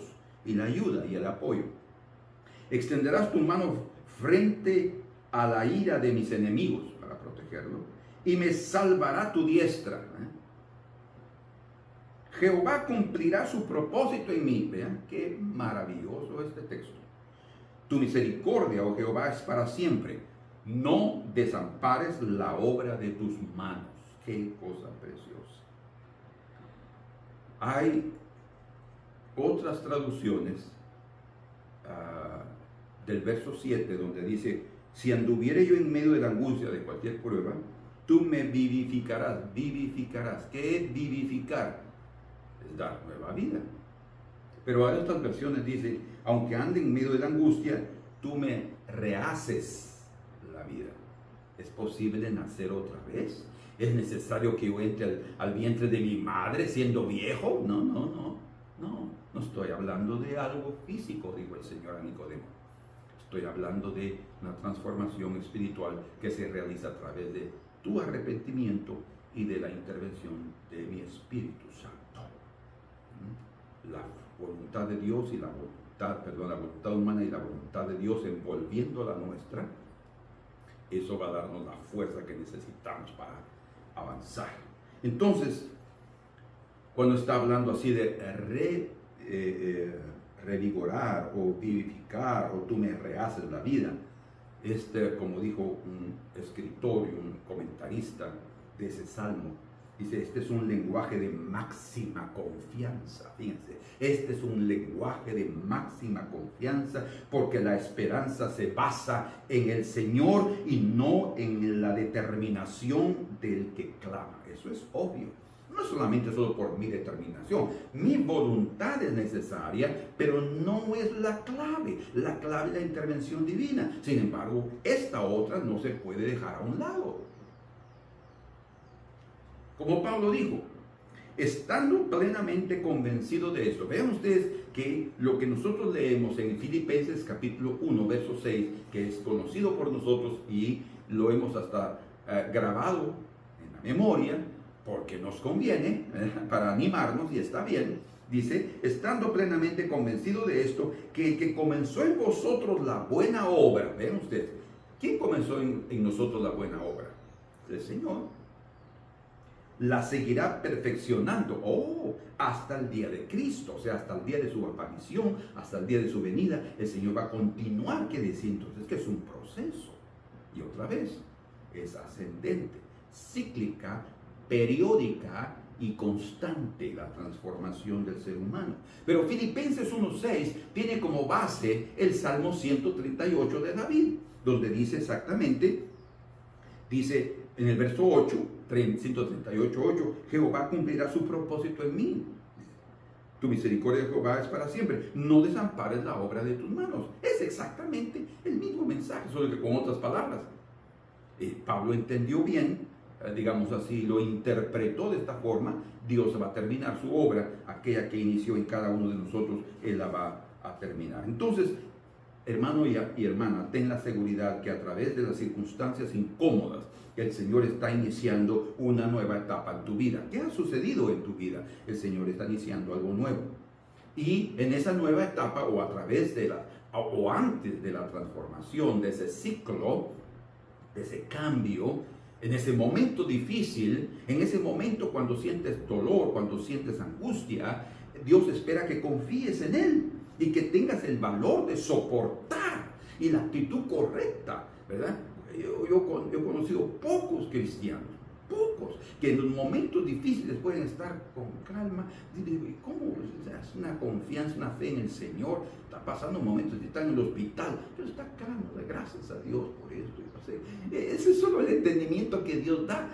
y la ayuda y el apoyo. Extenderás tu mano frente a la ira de mis enemigos para protegerlo y me salvará tu diestra. Jehová cumplirá su propósito en mí. Vean qué maravilloso este texto. Tu misericordia, oh Jehová, es para siempre. No desampares la obra de tus manos. Qué cosa preciosa. Hay otras traducciones del verso 7 donde dice, si anduviere yo en medio de la angustia de cualquier prueba, tú me vivificarás. Vivificarás. ¿Qué es vivificar? Es dar nueva vida. Pero hay otras versiones dicen, aunque ande en medio de la angustia, tú me rehaces la vida. ¿Es posible nacer otra vez? ¿Es necesario que yo entre al vientre de mi madre siendo viejo? No estoy hablando de algo físico, dijo el Señor a Nicodemo. Estoy hablando de una transformación espiritual que se realiza a través de tu arrepentimiento y de la intervención de mi Espíritu Santo. La voluntad de Dios y la voluntad humana y la voluntad de Dios envolviendo la nuestra, eso va a darnos la fuerza que necesitamos para avanzar. Entonces, cuando está hablando así de revigorar o vivificar o tú me rehaces la vida, como dijo un escritor y un comentarista de ese salmo, dice, este es un lenguaje de máxima confianza. Fíjense, este es un lenguaje de máxima confianza porque la esperanza se basa en el Señor y no en la determinación del que clama. Eso es obvio. No es solamente solo por mi determinación. Mi voluntad es necesaria, pero no es la clave. La clave es la intervención divina. Sin embargo, esta otra no se puede dejar a un lado. Como Pablo dijo, estando plenamente convencido de esto. Vean ustedes que lo que nosotros leemos en Filipenses capítulo 1, verso 6, que es conocido por nosotros y lo hemos hasta grabado en la memoria, porque nos conviene, para animarnos, y está bien, dice, estando plenamente convencido de esto, que el que comenzó en vosotros la buena obra, vean ustedes, ¿quién comenzó en nosotros la buena obra? El Señor. La seguirá perfeccionando, hasta el día de Cristo, o sea, hasta el día de su aparición, hasta el día de su venida, el Señor va a continuar, que decir entonces que es un proceso, y otra vez, es ascendente, cíclica, periódica y constante la transformación del ser humano. Pero Filipenses 1.6 tiene como base el Salmo 138 de David, donde dice exactamente, dice en el verso 8, 138.8, Jehová cumplirá su propósito en mí. Tu misericordia, Jehová, es para siempre. No desampares la obra de tus manos. Es exactamente el mismo mensaje, solo que con otras palabras. Pablo entendió bien, digamos así, lo interpretó de esta forma. Dios va a terminar su obra, aquella que inició en cada uno de nosotros, Él la va a terminar. Entonces, hermano y hermana, ten la seguridad que a través de las circunstancias incómodas, el Señor está iniciando una nueva etapa en tu vida. ¿Qué ha sucedido en tu vida? El Señor está iniciando algo nuevo. Y en esa nueva etapa, o a través de o antes de la transformación, de ese ciclo, de ese cambio, En ese momento difícil, en ese momento cuando sientes dolor, cuando sientes angustia, Dios espera que confíes en Él y que tengas el valor de soportar y la actitud correcta, ¿verdad? Yo he conocido pocos cristianos, que en los momentos difíciles pueden estar con calma. ¿Cómo? Es una confianza, una fe en el Señor. Está pasando momentos, está en el hospital, pero está calmo, gracias a Dios por esto. Ese es solo el entendimiento que Dios da.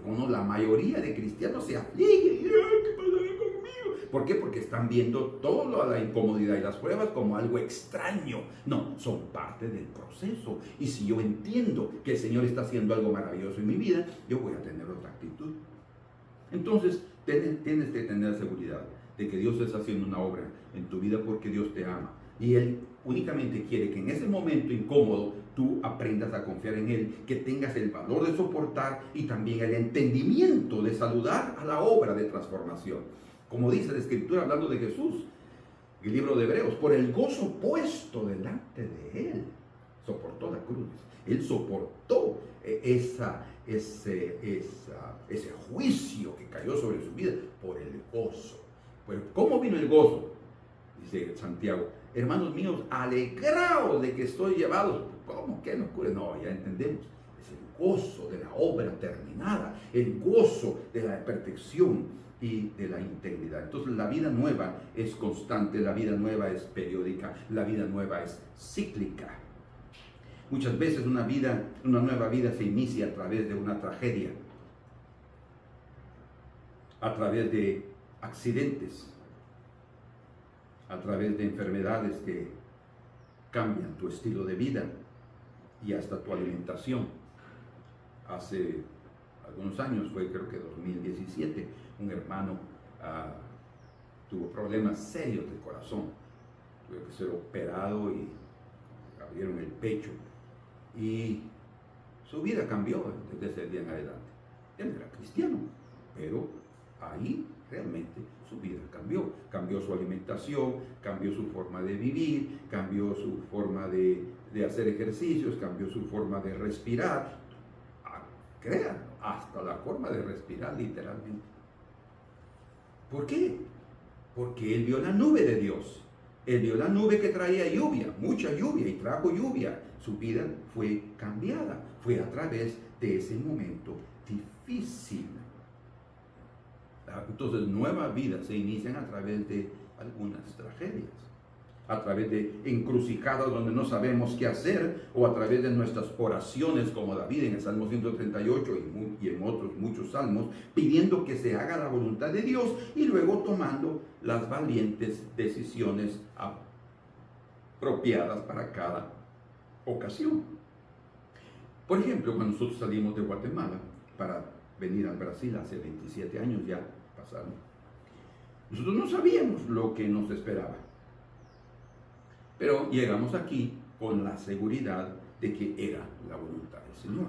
Cuando la mayoría de cristianos se afligen, ¿qué pasará conmigo? ¿Por qué? Porque están viendo toda la incomodidad y las pruebas como algo extraño. No, son parte del proceso. Y si yo entiendo que el Señor está haciendo algo maravilloso en mi vida, yo voy a tener otra actitud. Entonces, tienes que tener seguridad de que Dios está haciendo una obra en tu vida porque Dios te ama. Y Él únicamente quiere que en ese momento incómodo tú aprendas a confiar en Él, que tengas el valor de soportar y también el entendimiento de saludar a la obra de transformación. Como dice la Escritura hablando de Jesús, el libro de Hebreos, por el gozo puesto delante de Él, soportó la cruz. Él soportó ese juicio que cayó sobre su vida por el gozo. Pero ¿cómo vino el gozo? Dice Santiago, hermanos míos, alegraos de que estoy llevados. ¿Cómo? ¿Qué nos ocurre? No, ya entendemos. Es el gozo de la obra terminada, el gozo de la perfección y de la integridad. Entonces la vida nueva es constante, la vida nueva es periódica, la vida nueva es cíclica. Muchas veces una nueva vida se inicia a través de una tragedia, a través de accidentes, a través de enfermedades que cambian tu estilo de vida y hasta tu alimentación. Hace algunos años, creo que 2017, un hermano tuvo problemas serios del corazón. Tuvo que ser operado y abrieron el pecho. Y su vida cambió desde ese día en adelante. Él era cristiano, pero ahí realmente su vida cambió. Cambió su alimentación, cambió su forma de vivir, cambió su forma de hacer ejercicios, cambió su forma de respirar. Créanlo, hasta la forma de respirar literalmente. ¿Por qué? Porque él vio la nube de Dios. Él vio la nube que traía lluvia, mucha lluvia, y trajo lluvia. Su vida fue cambiada. Fue a través de ese momento difícil. Entonces, nuevas vidas se inician a través de algunas tragedias, a través de encrucijadas donde no sabemos qué hacer, o a través de nuestras oraciones como David en el Salmo 138 y en otros muchos salmos, pidiendo que se haga la voluntad de Dios y luego tomando las valientes decisiones apropiadas para cada ocasión. Por ejemplo, cuando nosotros salimos de Guatemala para venir al Brasil hace 27 años ya pasaron, nosotros no sabíamos lo que nos esperaba. Pero llegamos aquí con la seguridad de que era la voluntad del Señor.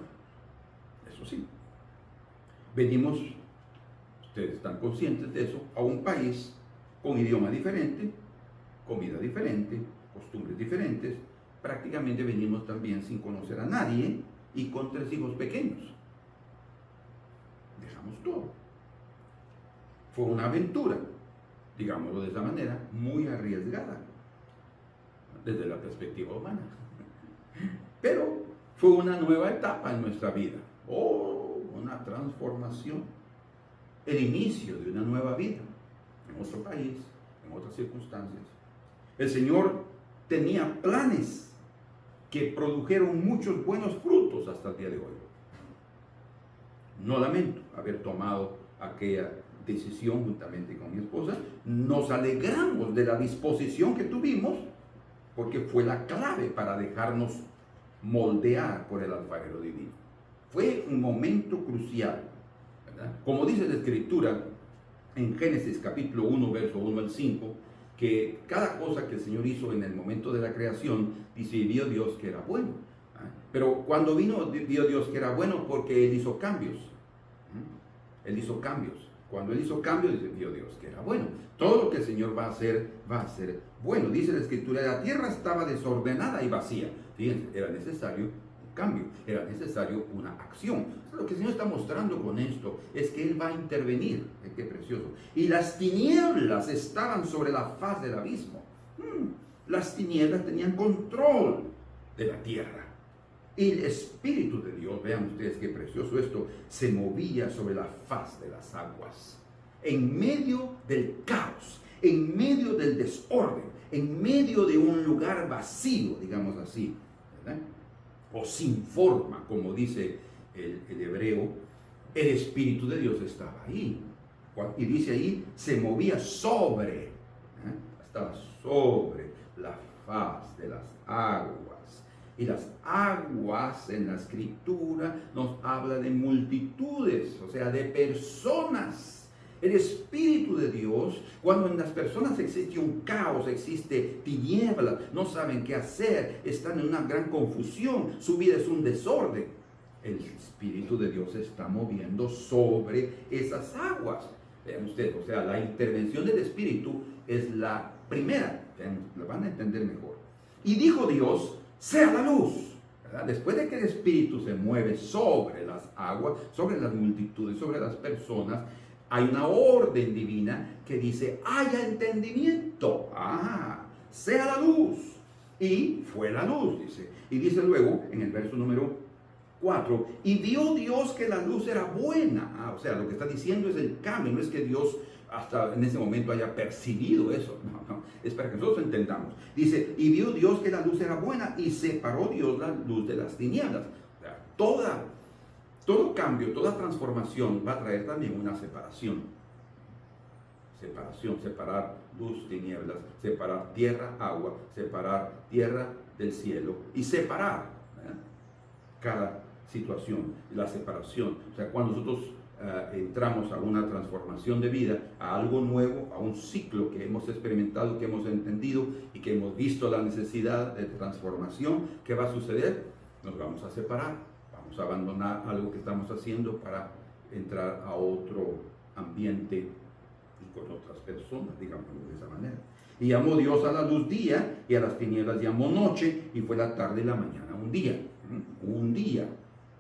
Eso sí. Venimos, ustedes están conscientes de eso, a un país con idioma diferente, comida diferente, costumbres diferentes. Prácticamente venimos también sin conocer a nadie y con 3 hijos pequeños. Dejamos todo. Fue una aventura, digámoslo de esa manera, muy arriesgada desde la perspectiva humana. Pero fue una nueva etapa en nuestra vida. Una transformación. El inicio de una nueva vida en otro país, en otras circunstancias. El Señor tenía planes que produjeron muchos buenos frutos hasta el día de hoy. No lamento haber tomado aquella decisión juntamente con mi esposa. Nos alegramos de la disposición que tuvimos, porque fue la clave para dejarnos moldear por el alfarero divino. Fue un momento crucial, ¿verdad? Como dice la Escritura en Génesis capítulo 1, verso 1 al 5, que cada cosa que el Señor hizo en el momento de la creación, dice, y vio Dios que era bueno. Pero cuando vio Dios que era bueno, porque Él hizo cambios. Él hizo cambios. Cuando Él hizo cambios, dice, vio Dios que era bueno. Todo lo que el Señor va a ser bueno. Dice la Escritura, la tierra estaba desordenada y vacía. Fíjense, era necesario un cambio, era necesario una acción. Lo que el Señor está mostrando con esto es que Él va a intervenir. Qué precioso. Y las tinieblas estaban sobre la faz del abismo. Las tinieblas tenían control de la tierra. Y el Espíritu de Dios, vean ustedes qué precioso esto, se movía sobre la faz de las aguas. En medio del caos, en medio del desorden, en medio de un lugar vacío, digamos así, ¿verdad? O sin forma, como dice el hebreo, el Espíritu de Dios estaba ahí. Y dice ahí, se movía sobre, estaba sobre la faz de las aguas. Y las aguas en la Escritura nos habla de multitudes, o sea, de personas. El Espíritu de Dios, cuando en las personas existe un caos, existe tiniebla, no saben qué hacer, están en una gran confusión, su vida es un desorden. El Espíritu de Dios se está moviendo sobre esas aguas. Vean ustedes, o sea, la intervención del Espíritu es la primera, la van a entender mejor. Y dijo Dios, sea la luz. ¿Verdad? Después de que el Espíritu se mueve sobre las aguas, sobre las multitudes, sobre las personas, hay una orden divina que dice, haya entendimiento. Sea la luz. Y fue la luz, dice. Y dice luego, en el verso número 4, y vio Dios que la luz era buena. O sea, lo que está diciendo es el cambio, no es que Dios hasta en ese momento haya percibido eso. No, es para que nosotros entendamos. Dice, y vio Dios que la luz era buena y separó Dios la luz de las tinieblas. O sea, todo cambio, toda transformación va a traer también una separación. Separar luz, tinieblas, separar tierra, agua, separar tierra del cielo y separar, ¿verdad? Cada situación, la separación. O sea, cuando nosotros entramos a una transformación de vida, a algo nuevo, a un ciclo que hemos experimentado, que hemos entendido y que hemos visto la necesidad de transformación, ¿qué va a suceder? Nos vamos a separar, vamos a abandonar algo que estamos haciendo para entrar a otro ambiente y con otras personas, digamos de esa manera. Y llamó Dios a la luz día y a las tinieblas llamó noche, y fue la tarde y la mañana un día,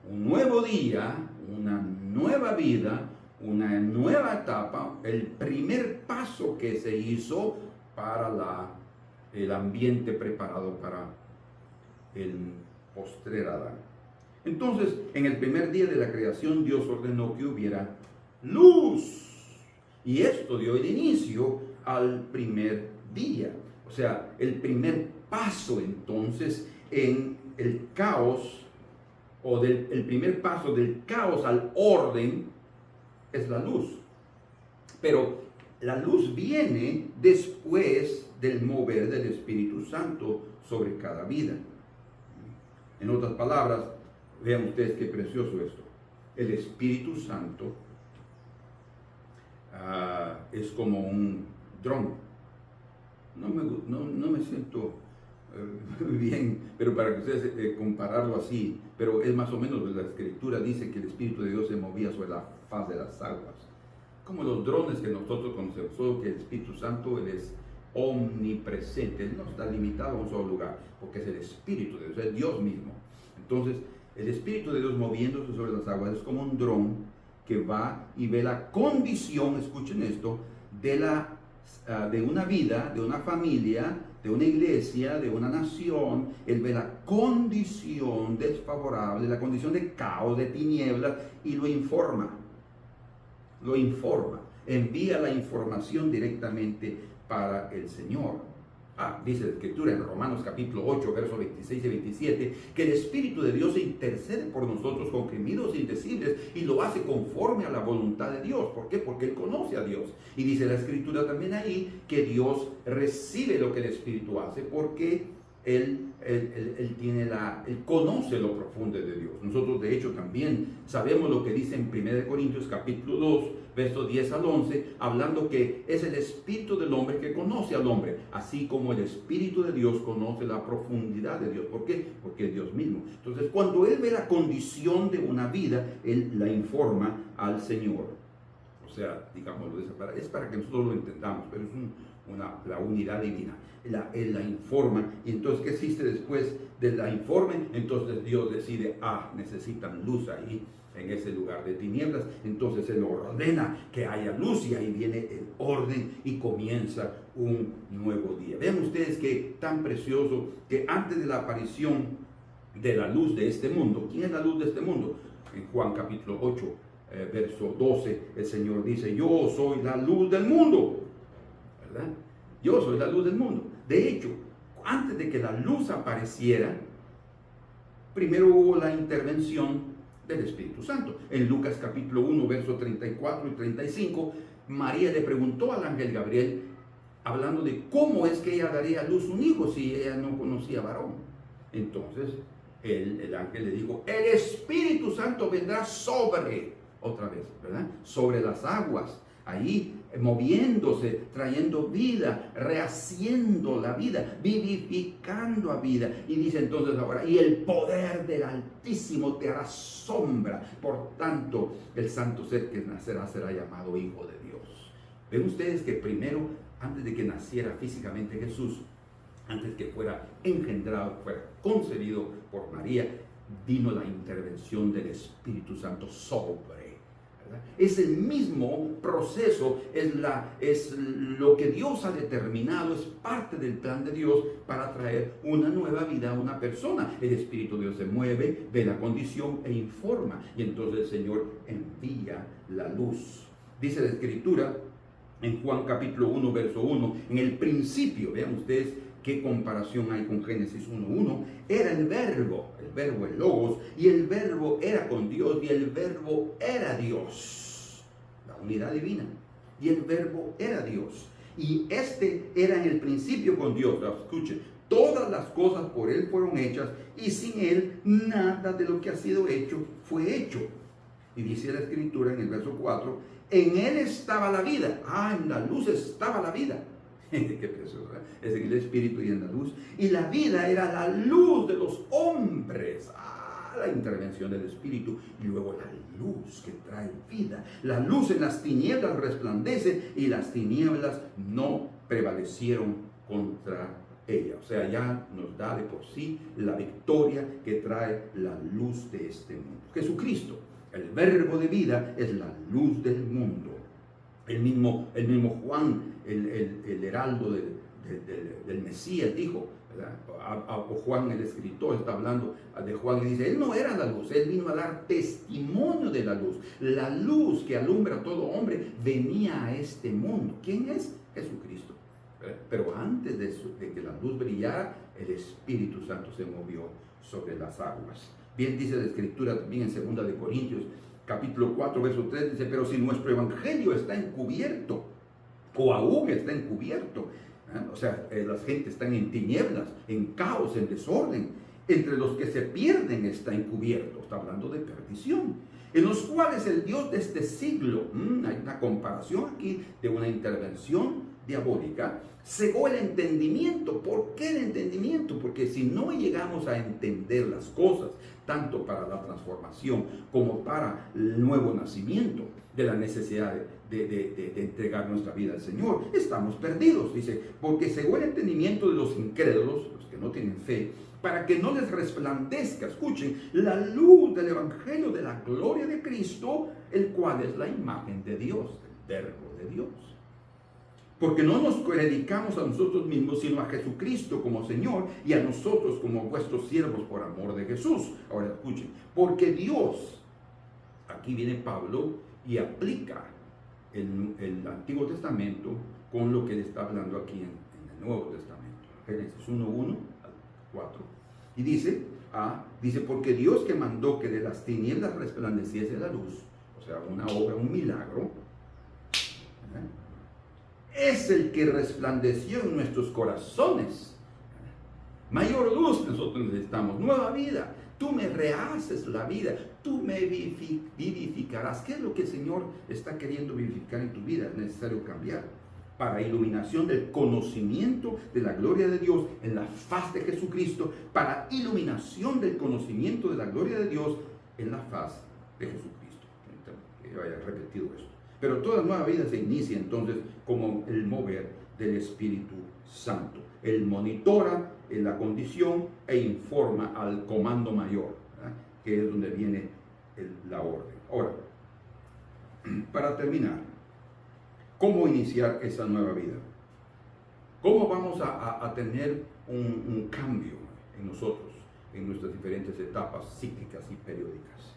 un nuevo día, una nueva vida, una nueva etapa, el primer paso que se hizo para el ambiente preparado para el postrer Adán. Entonces, en el primer día de la creación, Dios ordenó que hubiera luz. Y esto dio el inicio al primer día. O sea, el primer paso entonces en el caos, o el primer paso del caos al orden, es la luz. Pero la luz viene después del mover del Espíritu Santo sobre cada vida. En otras palabras, vean ustedes qué precioso esto. El Espíritu Santo es como un dron. No me siento bien, pero para que ustedes compararlo así, pero es más o menos, la Escritura dice que el Espíritu de Dios se movía sobre la faz de las aguas, como los drones que nosotros conocemos, solo que el Espíritu Santo, Él es omnipresente, Él no está limitado a un solo lugar, porque es el Espíritu de Dios, es Dios mismo. Entonces, el Espíritu de Dios moviéndose sobre las aguas es como un dron que va y ve la condición, escuchen esto, de una vida, de una familia, de una iglesia, de una nación. Él ve la condición desfavorable, la condición de caos, de tinieblas, y lo informa, envía la información directamente para el Señor. Dice la Escritura en Romanos capítulo 8, versos 26 y 27, que el Espíritu de Dios intercede por nosotros con gemidos indecibles y lo hace conforme a la voluntad de Dios. ¿Por qué? Porque Él conoce a Dios. Y dice la Escritura también ahí que Dios recibe lo que el Espíritu hace, porque Él conoce lo profundo de Dios. Nosotros de hecho también sabemos lo que dice en 1 Corintios capítulo 2, versos 10 al 11, hablando que es el espíritu del hombre que conoce al hombre, así como el Espíritu de Dios conoce la profundidad de Dios. ¿Por qué? Porque es Dios mismo. Entonces, cuando Él ve la condición de una vida, Él la informa al Señor. O sea, digámoslo de esa manera, es para que nosotros lo entendamos, pero es la unidad divina. Él la informa, y entonces, ¿qué existe después de la informe? Entonces Dios decide, necesitan luz ahí, en ese lugar de tinieblas. Entonces Él ordena que haya luz, y ahí viene el orden y comienza un nuevo día. Vean ustedes que tan precioso que antes de la aparición de la luz de este mundo, ¿quién es la luz de este mundo? En Juan capítulo 8, verso 12, el Señor dice, yo soy la luz del mundo, ¿verdad? Yo soy la luz del mundo. De hecho, antes de que la luz apareciera, primero hubo la intervención del Espíritu Santo. En Lucas capítulo 1, versos 34 y 35, María le preguntó al ángel Gabriel, hablando de cómo es que ella daría a luz un hijo si ella no conocía varón. Entonces, el ángel le dijo, el Espíritu Santo vendrá sobre, otra vez, ¿verdad? Sobre las aguas, ahí moviéndose, trayendo vida, rehaciendo la vida, vivificando a vida. Y dice entonces ahora, y el poder del Altísimo te hará sombra. Por tanto, el santo ser que nacerá será llamado Hijo de Dios. Ven ustedes que primero, antes de que naciera físicamente Jesús, antes que fuera engendrado, fuera concebido por María, vino la intervención del Espíritu Santo sobre. Es el mismo proceso, es lo que Dios ha determinado, es parte del plan de Dios para traer una nueva vida a una persona. El Espíritu de Dios se mueve, ve la condición e informa, y entonces el Señor envía la luz. Dice la Escritura en Juan capítulo 1, verso 1, en el principio, vean ustedes qué comparación hay con Génesis 1:1, era el verbo, el logos, y el verbo era con Dios, y el verbo era Dios, la unidad divina, y el verbo era Dios, y este era en el principio con Dios. Escuchen, todas las cosas por Él fueron hechas, y sin Él nada de lo que ha sido hecho fue hecho. Y dice la Escritura en el verso 4, en Él estaba la vida, en la luz estaba la vida. Qué precioso, ¿verdad? Es en el Espíritu y en la luz. Y la vida era la luz de los hombres. La intervención del Espíritu. Y luego la luz que trae vida. La luz en las tinieblas resplandece, y las tinieblas no prevalecieron contra ella. O sea, ya nos da de por sí la victoria que trae la luz de este mundo. Jesucristo, el verbo de vida, es la luz del mundo. El mismo Juan, el heraldo del Mesías, dijo, Juan el escritor está hablando de Juan y dice, él no era la luz, él vino a dar testimonio de la luz. La luz que alumbra a todo hombre venía a este mundo. ¿Quién es? Jesucristo. Pero antes de que la luz brillara, el Espíritu Santo se movió sobre las aguas. Bien dice la Escritura también en 2 de Corintios, capítulo 4, verso 3, dice, pero si nuestro evangelio está encubierto, o aún está encubierto, o sea, las gentes están en tinieblas, en caos, en desorden, entre los que se pierden está encubierto, está hablando de perdición, en los cuales el Dios de este siglo, hay una comparación aquí de una intervención diabólica, cegó el entendimiento. ¿Por qué el entendimiento? Porque si no llegamos a entender las cosas, tanto para la transformación como para el nuevo nacimiento, de la necesidad de entregar nuestra vida al Señor, estamos perdidos. Dice, porque cegó el entendimiento de los incrédulos, los que no tienen fe, para que no les resplandezca, escuchen, la luz del Evangelio de la gloria de Cristo, el cual es la imagen de Dios, el verbo de Dios. Porque no nos predicamos a nosotros mismos, sino a Jesucristo como Señor, y a nosotros como vuestros siervos por amor de Jesús. Ahora escuchen, porque Dios, aquí viene Pablo y aplica el Antiguo Testamento con lo que él está hablando aquí en el Nuevo Testamento. Génesis 1:1 al 4. Y dice, porque Dios que mandó que de las tinieblas resplandeciese la luz, o sea, una obra, un milagro, es el que resplandeció en nuestros corazones. Mayor luz nosotros necesitamos, nueva vida. Tú me rehaces la vida, tú me vivificarás. ¿Qué es lo que el Señor está queriendo vivificar en tu vida? Es necesario cambiar. Para iluminación del conocimiento de la gloria de Dios en la faz de Jesucristo, para iluminación del conocimiento de la gloria de Dios en la faz de Jesucristo. Que haya repetido esto. Pero toda nueva vida se inicia entonces como el mover del Espíritu Santo. Él monitora la condición e informa al comando mayor, ¿verdad? Que es donde viene la orden. Ahora, para terminar, ¿cómo iniciar esa nueva vida? ¿Cómo vamos a tener un cambio en nosotros, en nuestras diferentes etapas cíclicas y periódicas?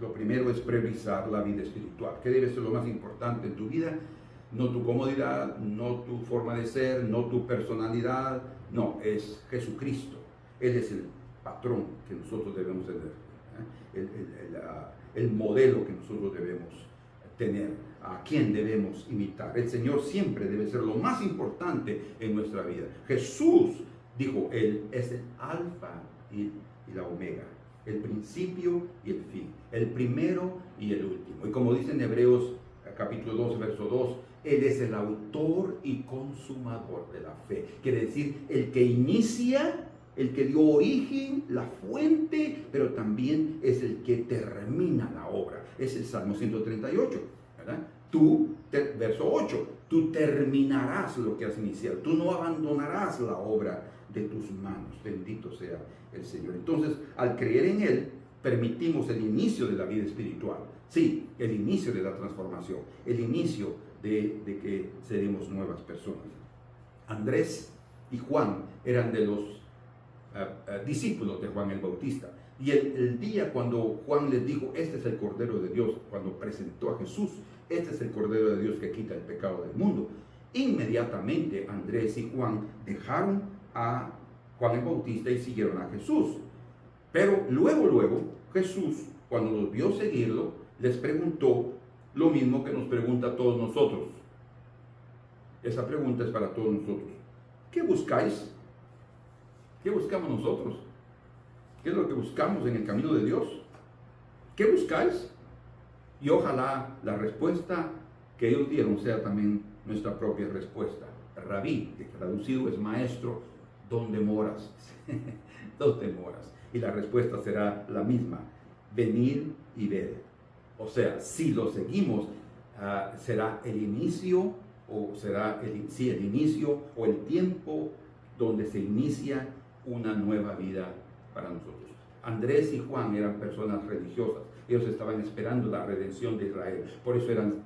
Lo primero es priorizar la vida espiritual. ¿Qué debe ser lo más importante en tu vida? No tu comodidad, no tu forma de ser, no tu personalidad, no, es Jesucristo. Él es el patrón que nosotros debemos tener, el modelo que nosotros debemos tener, a quien debemos imitar. El Señor siempre debe ser lo más importante en nuestra vida. Jesús dijo, Él es el alfa y la omega, el principio y el fin, el primero y el último. Y como dice en Hebreos capítulo 2, verso 2, Él es el autor y consumador de la fe. Quiere decir, el que inicia, el que dio origen, la fuente, pero también es el que termina la obra. Es el Salmo 138, ¿verdad? Verso 8, tú terminarás lo que has iniciado, tú no abandonarás la obra de tus manos. Bendito sea el Señor. Entonces, al creer en Él, permitimos el inicio de la vida espiritual. Sí, el inicio de la transformación, el inicio de que seremos nuevas personas. Andrés y Juan eran de los discípulos de Juan el Bautista. Y el día cuando Juan les dijo, este es el Cordero de Dios, cuando presentó a Jesús, este es el Cordero de Dios que quita el pecado del mundo, inmediatamente Andrés y Juan dejaron a Juan el Bautista y siguieron a Jesús. Pero luego Jesús, cuando los vio seguirlo, les preguntó lo mismo que nos pregunta a todos nosotros. Esa pregunta es para todos nosotros. ¿Qué buscáis? ¿Qué buscamos nosotros? ¿Qué es lo que buscamos en el camino de Dios? ¿Qué buscáis? Y ojalá la respuesta que ellos dieron sea también nuestra propia respuesta. Rabí, que traducido es maestro, ¿dónde moras? ¿Dónde moras? Y la respuesta será la misma: venir y ver. O sea, si lo seguimos, será el inicio, o será el inicio o el tiempo donde se inicia una nueva vida para nosotros. Andrés y Juan eran personas religiosas. Ellos estaban esperando la redención de Israel. Por eso eran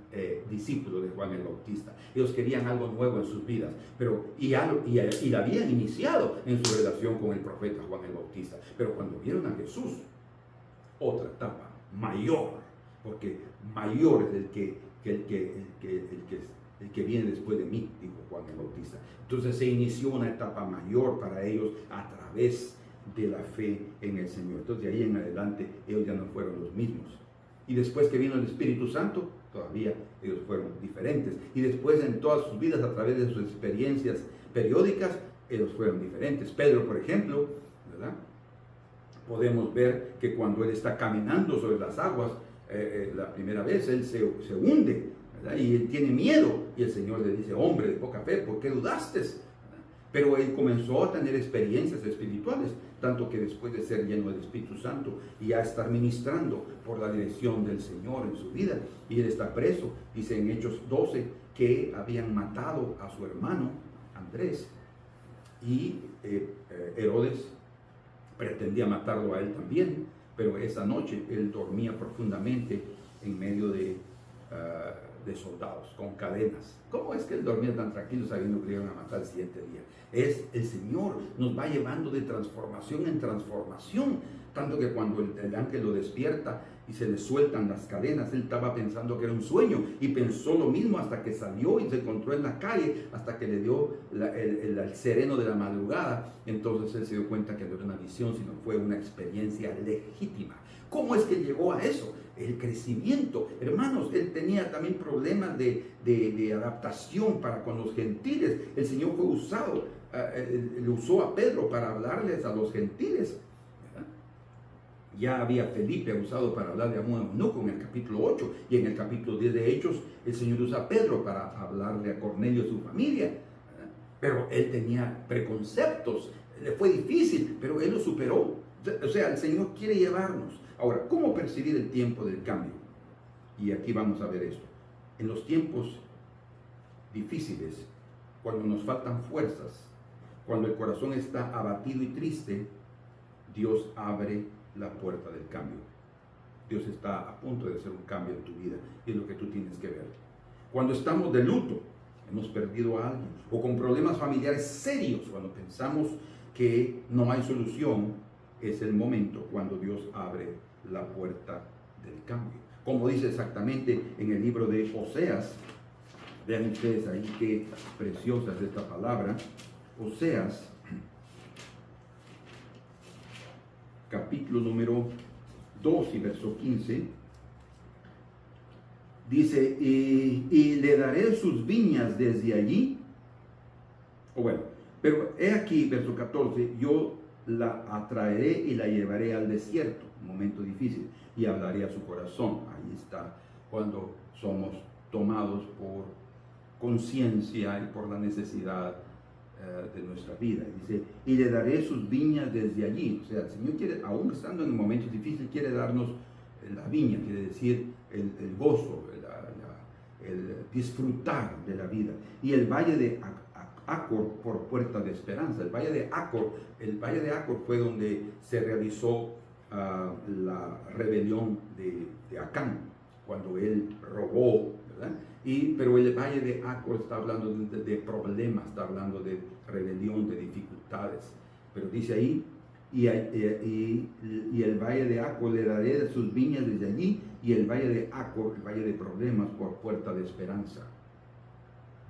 discípulos de Juan el Bautista. Ellos querían algo nuevo en sus vidas. Y la habían iniciado en su relación con el profeta Juan el Bautista. Pero cuando vieron a Jesús, otra etapa, mayor. Porque mayor es el que viene después de mí, dijo Juan el Bautista. Entonces se inició una etapa mayor para ellos a través de la fe en el Señor. Entonces de ahí en adelante ellos ya no fueron los mismos. Y después que vino el Espíritu Santo, todavía ellos fueron diferentes. Y después en todas sus vidas, a través de sus experiencias periódicas, ellos fueron diferentes. Pedro, por ejemplo, ¿verdad? Podemos ver que cuando él está caminando sobre las aguas, la primera vez él se hunde, ¿verdad? Y él tiene miedo. Y el Señor le dice, hombre de poca fe, ¿por qué dudaste? Pero él comenzó a tener experiencias espirituales, tanto que después de ser lleno del Espíritu Santo y a estar ministrando por la dirección del Señor en su vida, y él está preso, dice en Hechos 12, que habían matado a su hermano Andrés, y Herodes pretendía matarlo a él también, pero esa noche él dormía profundamente en medio de soldados, con cadenas. ¿Cómo es que él dormía tan tranquilo sabiendo que le iban a matar el siguiente día? Es el Señor, nos va llevando de transformación en transformación, tanto que cuando el ángel lo despierta y se le sueltan las cadenas, él estaba pensando que era un sueño, y pensó lo mismo hasta que salió y se encontró en la calle, hasta que le dio el sereno de la madrugada. Entonces él se dio cuenta que no era una visión, sino fue una experiencia legítima. ¿Cómo es que llegó a eso? El crecimiento. Hermanos, él tenía también problemas de adaptación para con los gentiles. El Señor fue usado, él usó a Pedro para hablarles a los gentiles. ¿Verdad? Ya había Felipe usado para hablarle a un eunuco en el capítulo 8, y en el capítulo 10 de Hechos el Señor usa a Pedro para hablarle a Cornelio y su familia. ¿Verdad? Pero él tenía preconceptos, le fue difícil, pero él lo superó. O sea, el Señor quiere llevarnos. Ahora, ¿cómo percibir el tiempo del cambio? Y aquí vamos a ver esto. En los tiempos difíciles, cuando nos faltan fuerzas, cuando el corazón está abatido y triste, Dios abre la puerta del cambio. Dios está a punto de hacer un cambio en tu vida y es lo que tú tienes que ver. Cuando estamos de luto, hemos perdido a alguien, o con problemas familiares serios, cuando pensamos que no hay solución, es el momento cuando Dios abre la puerta del cambio. Como dice exactamente en el libro de Oseas, vean ustedes ahí qué preciosa es esta palabra. Oseas, capítulo número 2 y verso 15, dice, y le daré sus viñas desde allí. O bueno, pero he aquí, verso 14, yo la atraeré y la llevaré al desierto, un momento difícil, y hablaré a su corazón. Ahí está, cuando somos tomados por conciencia y por la necesidad de nuestra vida. Dice, y le daré sus viñas desde allí. O sea, el Señor quiere, aún estando en momentos difíciles, quiere darnos la viña, quiere decir el gozo, el disfrutar de la vida. Y el valle de Acor por puerta de esperanza. El valle de Acor fue donde se realizó la rebelión de Acán, cuando él robó, ¿verdad? Pero el valle de Acor está hablando de problemas, está hablando de rebelión, de dificultades. Pero dice ahí, y el valle de Acor le daré de sus viñas desde allí, y el valle de Acor, el valle de problemas, por puerta de esperanza.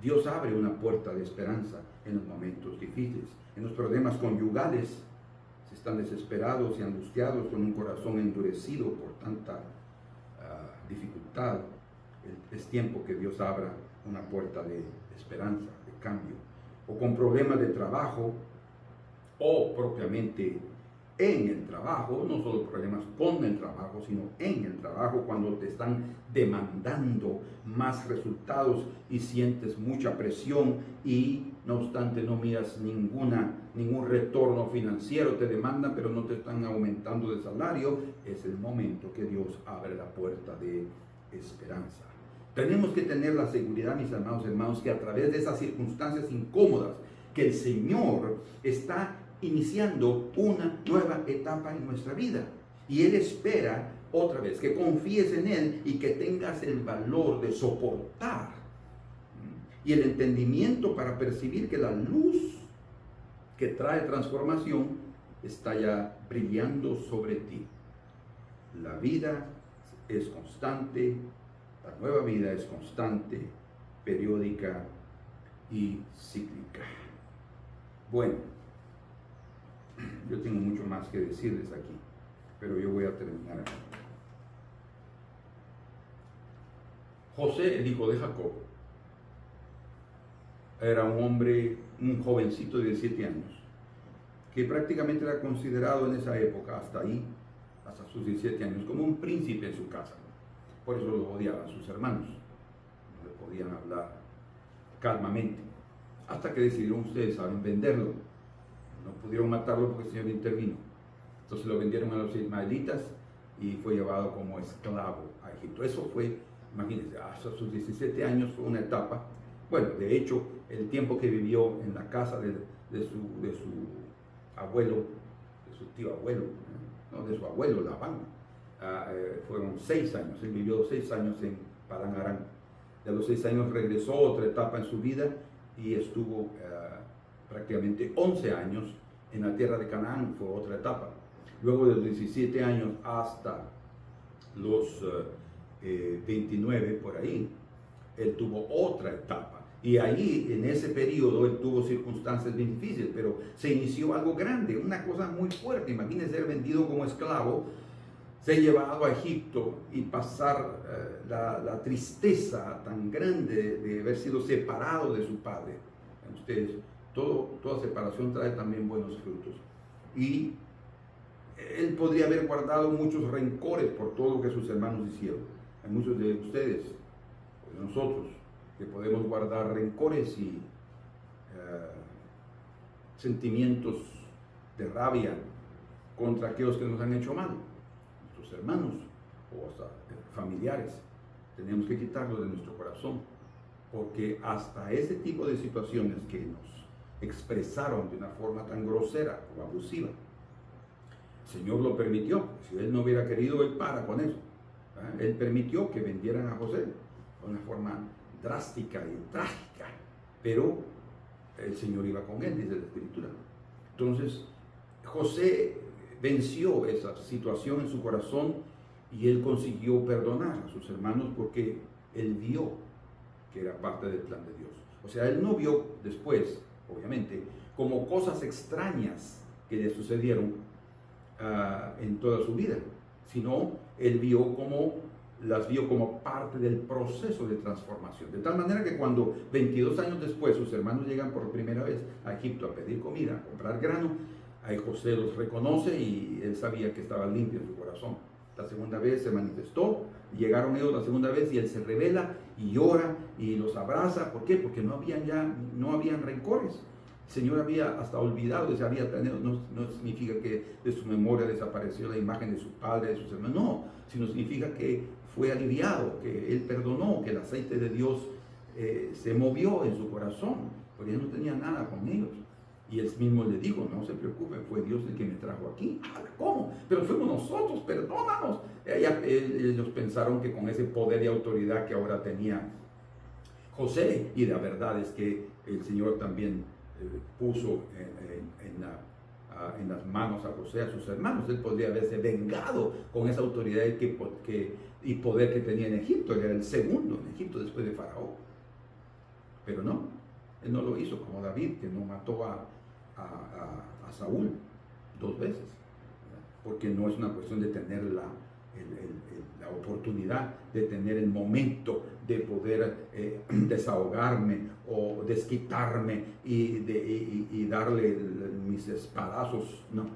Dios abre una puerta de esperanza en los momentos difíciles, en los problemas conyugales. Si están desesperados y angustiados, con un corazón endurecido por tanta dificultad, es tiempo que Dios abra una puerta de esperanza, de cambio. O con problemas de trabajo, o propiamente en el trabajo, no solo problemas con el trabajo, sino en el trabajo, cuando te están demandando más resultados y sientes mucha presión y no obstante no miras ningún retorno financiero, te demandan pero no te están aumentando de salario, es el momento que Dios abre la puerta de esperanza. Tenemos que tener la seguridad, mis amados hermanos, que a través de esas circunstancias incómodas, que el Señor está iniciando una nueva etapa en nuestra vida. Y Él espera otra vez que confíes en Él y que tengas el valor de soportar y el entendimiento para percibir que la luz que trae transformación está ya brillando sobre ti. La vida es constante, la nueva vida es constante, periódica y cíclica. Bueno, yo tengo mucho más que decirles aquí, pero yo voy a terminar aquí. José, el hijo de Jacob, era un hombre, un jovencito de 17 años, que prácticamente era considerado en esa época, hasta sus 17 años, como un príncipe en su casa. Por eso lo odiaban sus hermanos, no le podían hablar calmamente, hasta que decidieron, ustedes saben, venderlo. No pudieron matarlo porque el Señor intervino. Entonces lo vendieron a los ismaelitas y fue llevado como esclavo a Egipto. Eso fue, imagínense, hasta sus 17 años fue una etapa. Bueno, de hecho, el tiempo que vivió en la casa de su abuelo, de su tío abuelo, no, de su abuelo Labán, fueron 6 años. Él vivió 6 años en Padán Aram. De los 6 años regresó a otra etapa en su vida y estuvo prácticamente 11 años en la tierra de Canaán, fue otra etapa. Luego de los 17 años hasta los 29 por ahí, él tuvo otra etapa. Y ahí, en ese periodo, él tuvo circunstancias bien difíciles, pero se inició algo grande, una cosa muy fuerte. Imagínense ser vendido como esclavo, ser llevado a Egipto y pasar la tristeza tan grande de haber sido separado de su padre. Ustedes, toda separación trae también buenos frutos. Y él podría haber guardado muchos rencores por todo lo que sus hermanos hicieron. Hay muchos de ustedes, de nosotros, que podemos guardar rencores y sentimientos de rabia contra aquellos que nos han hecho mal, nuestros hermanos o hasta familiares. tenemos que quitarlo de nuestro corazón, porque hasta ese tipo de situaciones que nos expresaron de una forma tan grosera o abusiva, el Señor lo permitió. Si Él no hubiera querido, Él para con eso. Él permitió que vendieran a José de una forma drástica y trágica, pero el Señor iba con él, dice la Escritura. Entonces, José venció esa situación en su corazón y él consiguió perdonar a sus hermanos porque él vio que era parte del plan de Dios. O sea, él no vio después, obviamente, como cosas extrañas que le sucedieron en toda su vida, sino él las vio como parte del proceso de transformación. De tal manera que cuando 22 años después sus hermanos llegan por primera vez a Egipto a pedir comida, a comprar grano, ahí José los reconoce y él sabía que estaba limpio en su corazón. La segunda vez se manifestó, llegaron ellos la segunda vez y él se revela y llora y los abraza. ¿Por qué? Porque no habían rencores. El Señor había hasta olvidado, se había tenido, no significa que de su memoria desapareció la imagen de su padre, de sus hermanos, no, sino significa que fue aliviado, que él perdonó, que el aceite de Dios se movió en su corazón, porque él no tenía nada con ellos. Y él mismo le dijo, no se preocupen, fue Dios el que me trajo aquí. ¿Cómo? Pero fuimos nosotros, perdónanos. Ellos pensaron que con ese poder y autoridad que ahora tenía José, y la verdad es que el Señor también puso en las manos a José, a sus hermanos. Él podría haberse vengado con esa autoridad y poder que tenía en Egipto. Él era el segundo en Egipto después de Faraón. Pero no, él no lo hizo como David, que no mató a Saúl 2 veces, porque no es una cuestión de tener la oportunidad, de tener el momento de poder desahogarme o desquitarme y darle mis espadazos. No,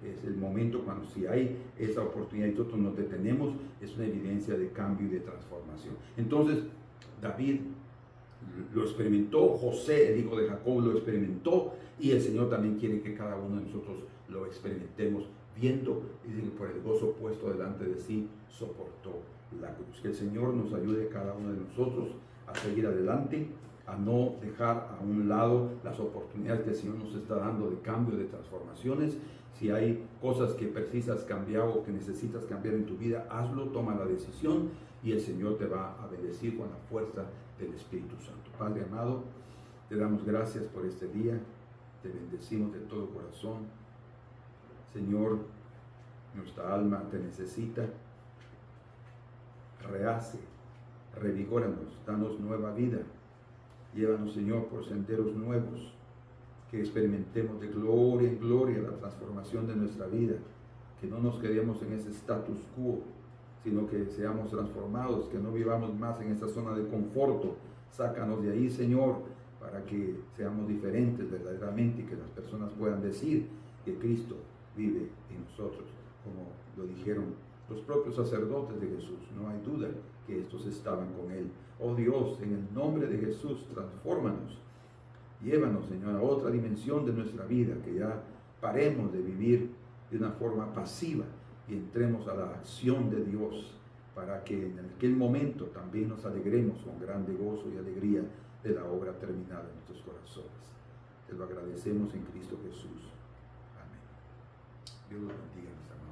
es el momento cuando si hay esa oportunidad y nosotros nos detenemos, es una evidencia de cambio y de transformación. Entonces David lo experimentó, José, el hijo de Jacob, lo experimentó, y el Señor también quiere que cada uno de nosotros lo experimentemos, viendo y por el gozo puesto delante de sí soportó la cruz. Que el Señor nos ayude cada uno de nosotros a seguir adelante, a no dejar a un lado las oportunidades que el Señor nos está dando de cambio, de transformaciones. Si hay cosas que precisas cambiar o que necesitas cambiar en tu vida, hazlo, toma la decisión y el Señor te va a bendecir con la fuerza del Espíritu Santo. Padre amado, te damos gracias por este día, te bendecimos de todo corazón. Señor, nuestra alma te necesita. Rehace, revigóranos, danos nueva vida. Llévanos, Señor, por senderos nuevos, que experimentemos de gloria en gloria la transformación de nuestra vida, que no nos quedemos en ese status quo, sino que seamos transformados, que no vivamos más en esa zona de conforto. Sácanos de ahí, Señor, para que seamos diferentes verdaderamente y que las personas puedan decir que Cristo vive en nosotros, como lo dijeron los propios sacerdotes de Jesús. No hay duda que estos estaban con Él. Oh Dios, en el nombre de Jesús, transfórmanos. Llévanos, Señor, a otra dimensión de nuestra vida, que ya paremos de vivir de una forma pasiva y entremos a la acción de Dios, para que en aquel momento también nos alegremos con grande gozo y alegría de la obra terminada en nuestros corazones. Te lo agradecemos en Cristo Jesús. Amén. Dios los bendiga, mis amados.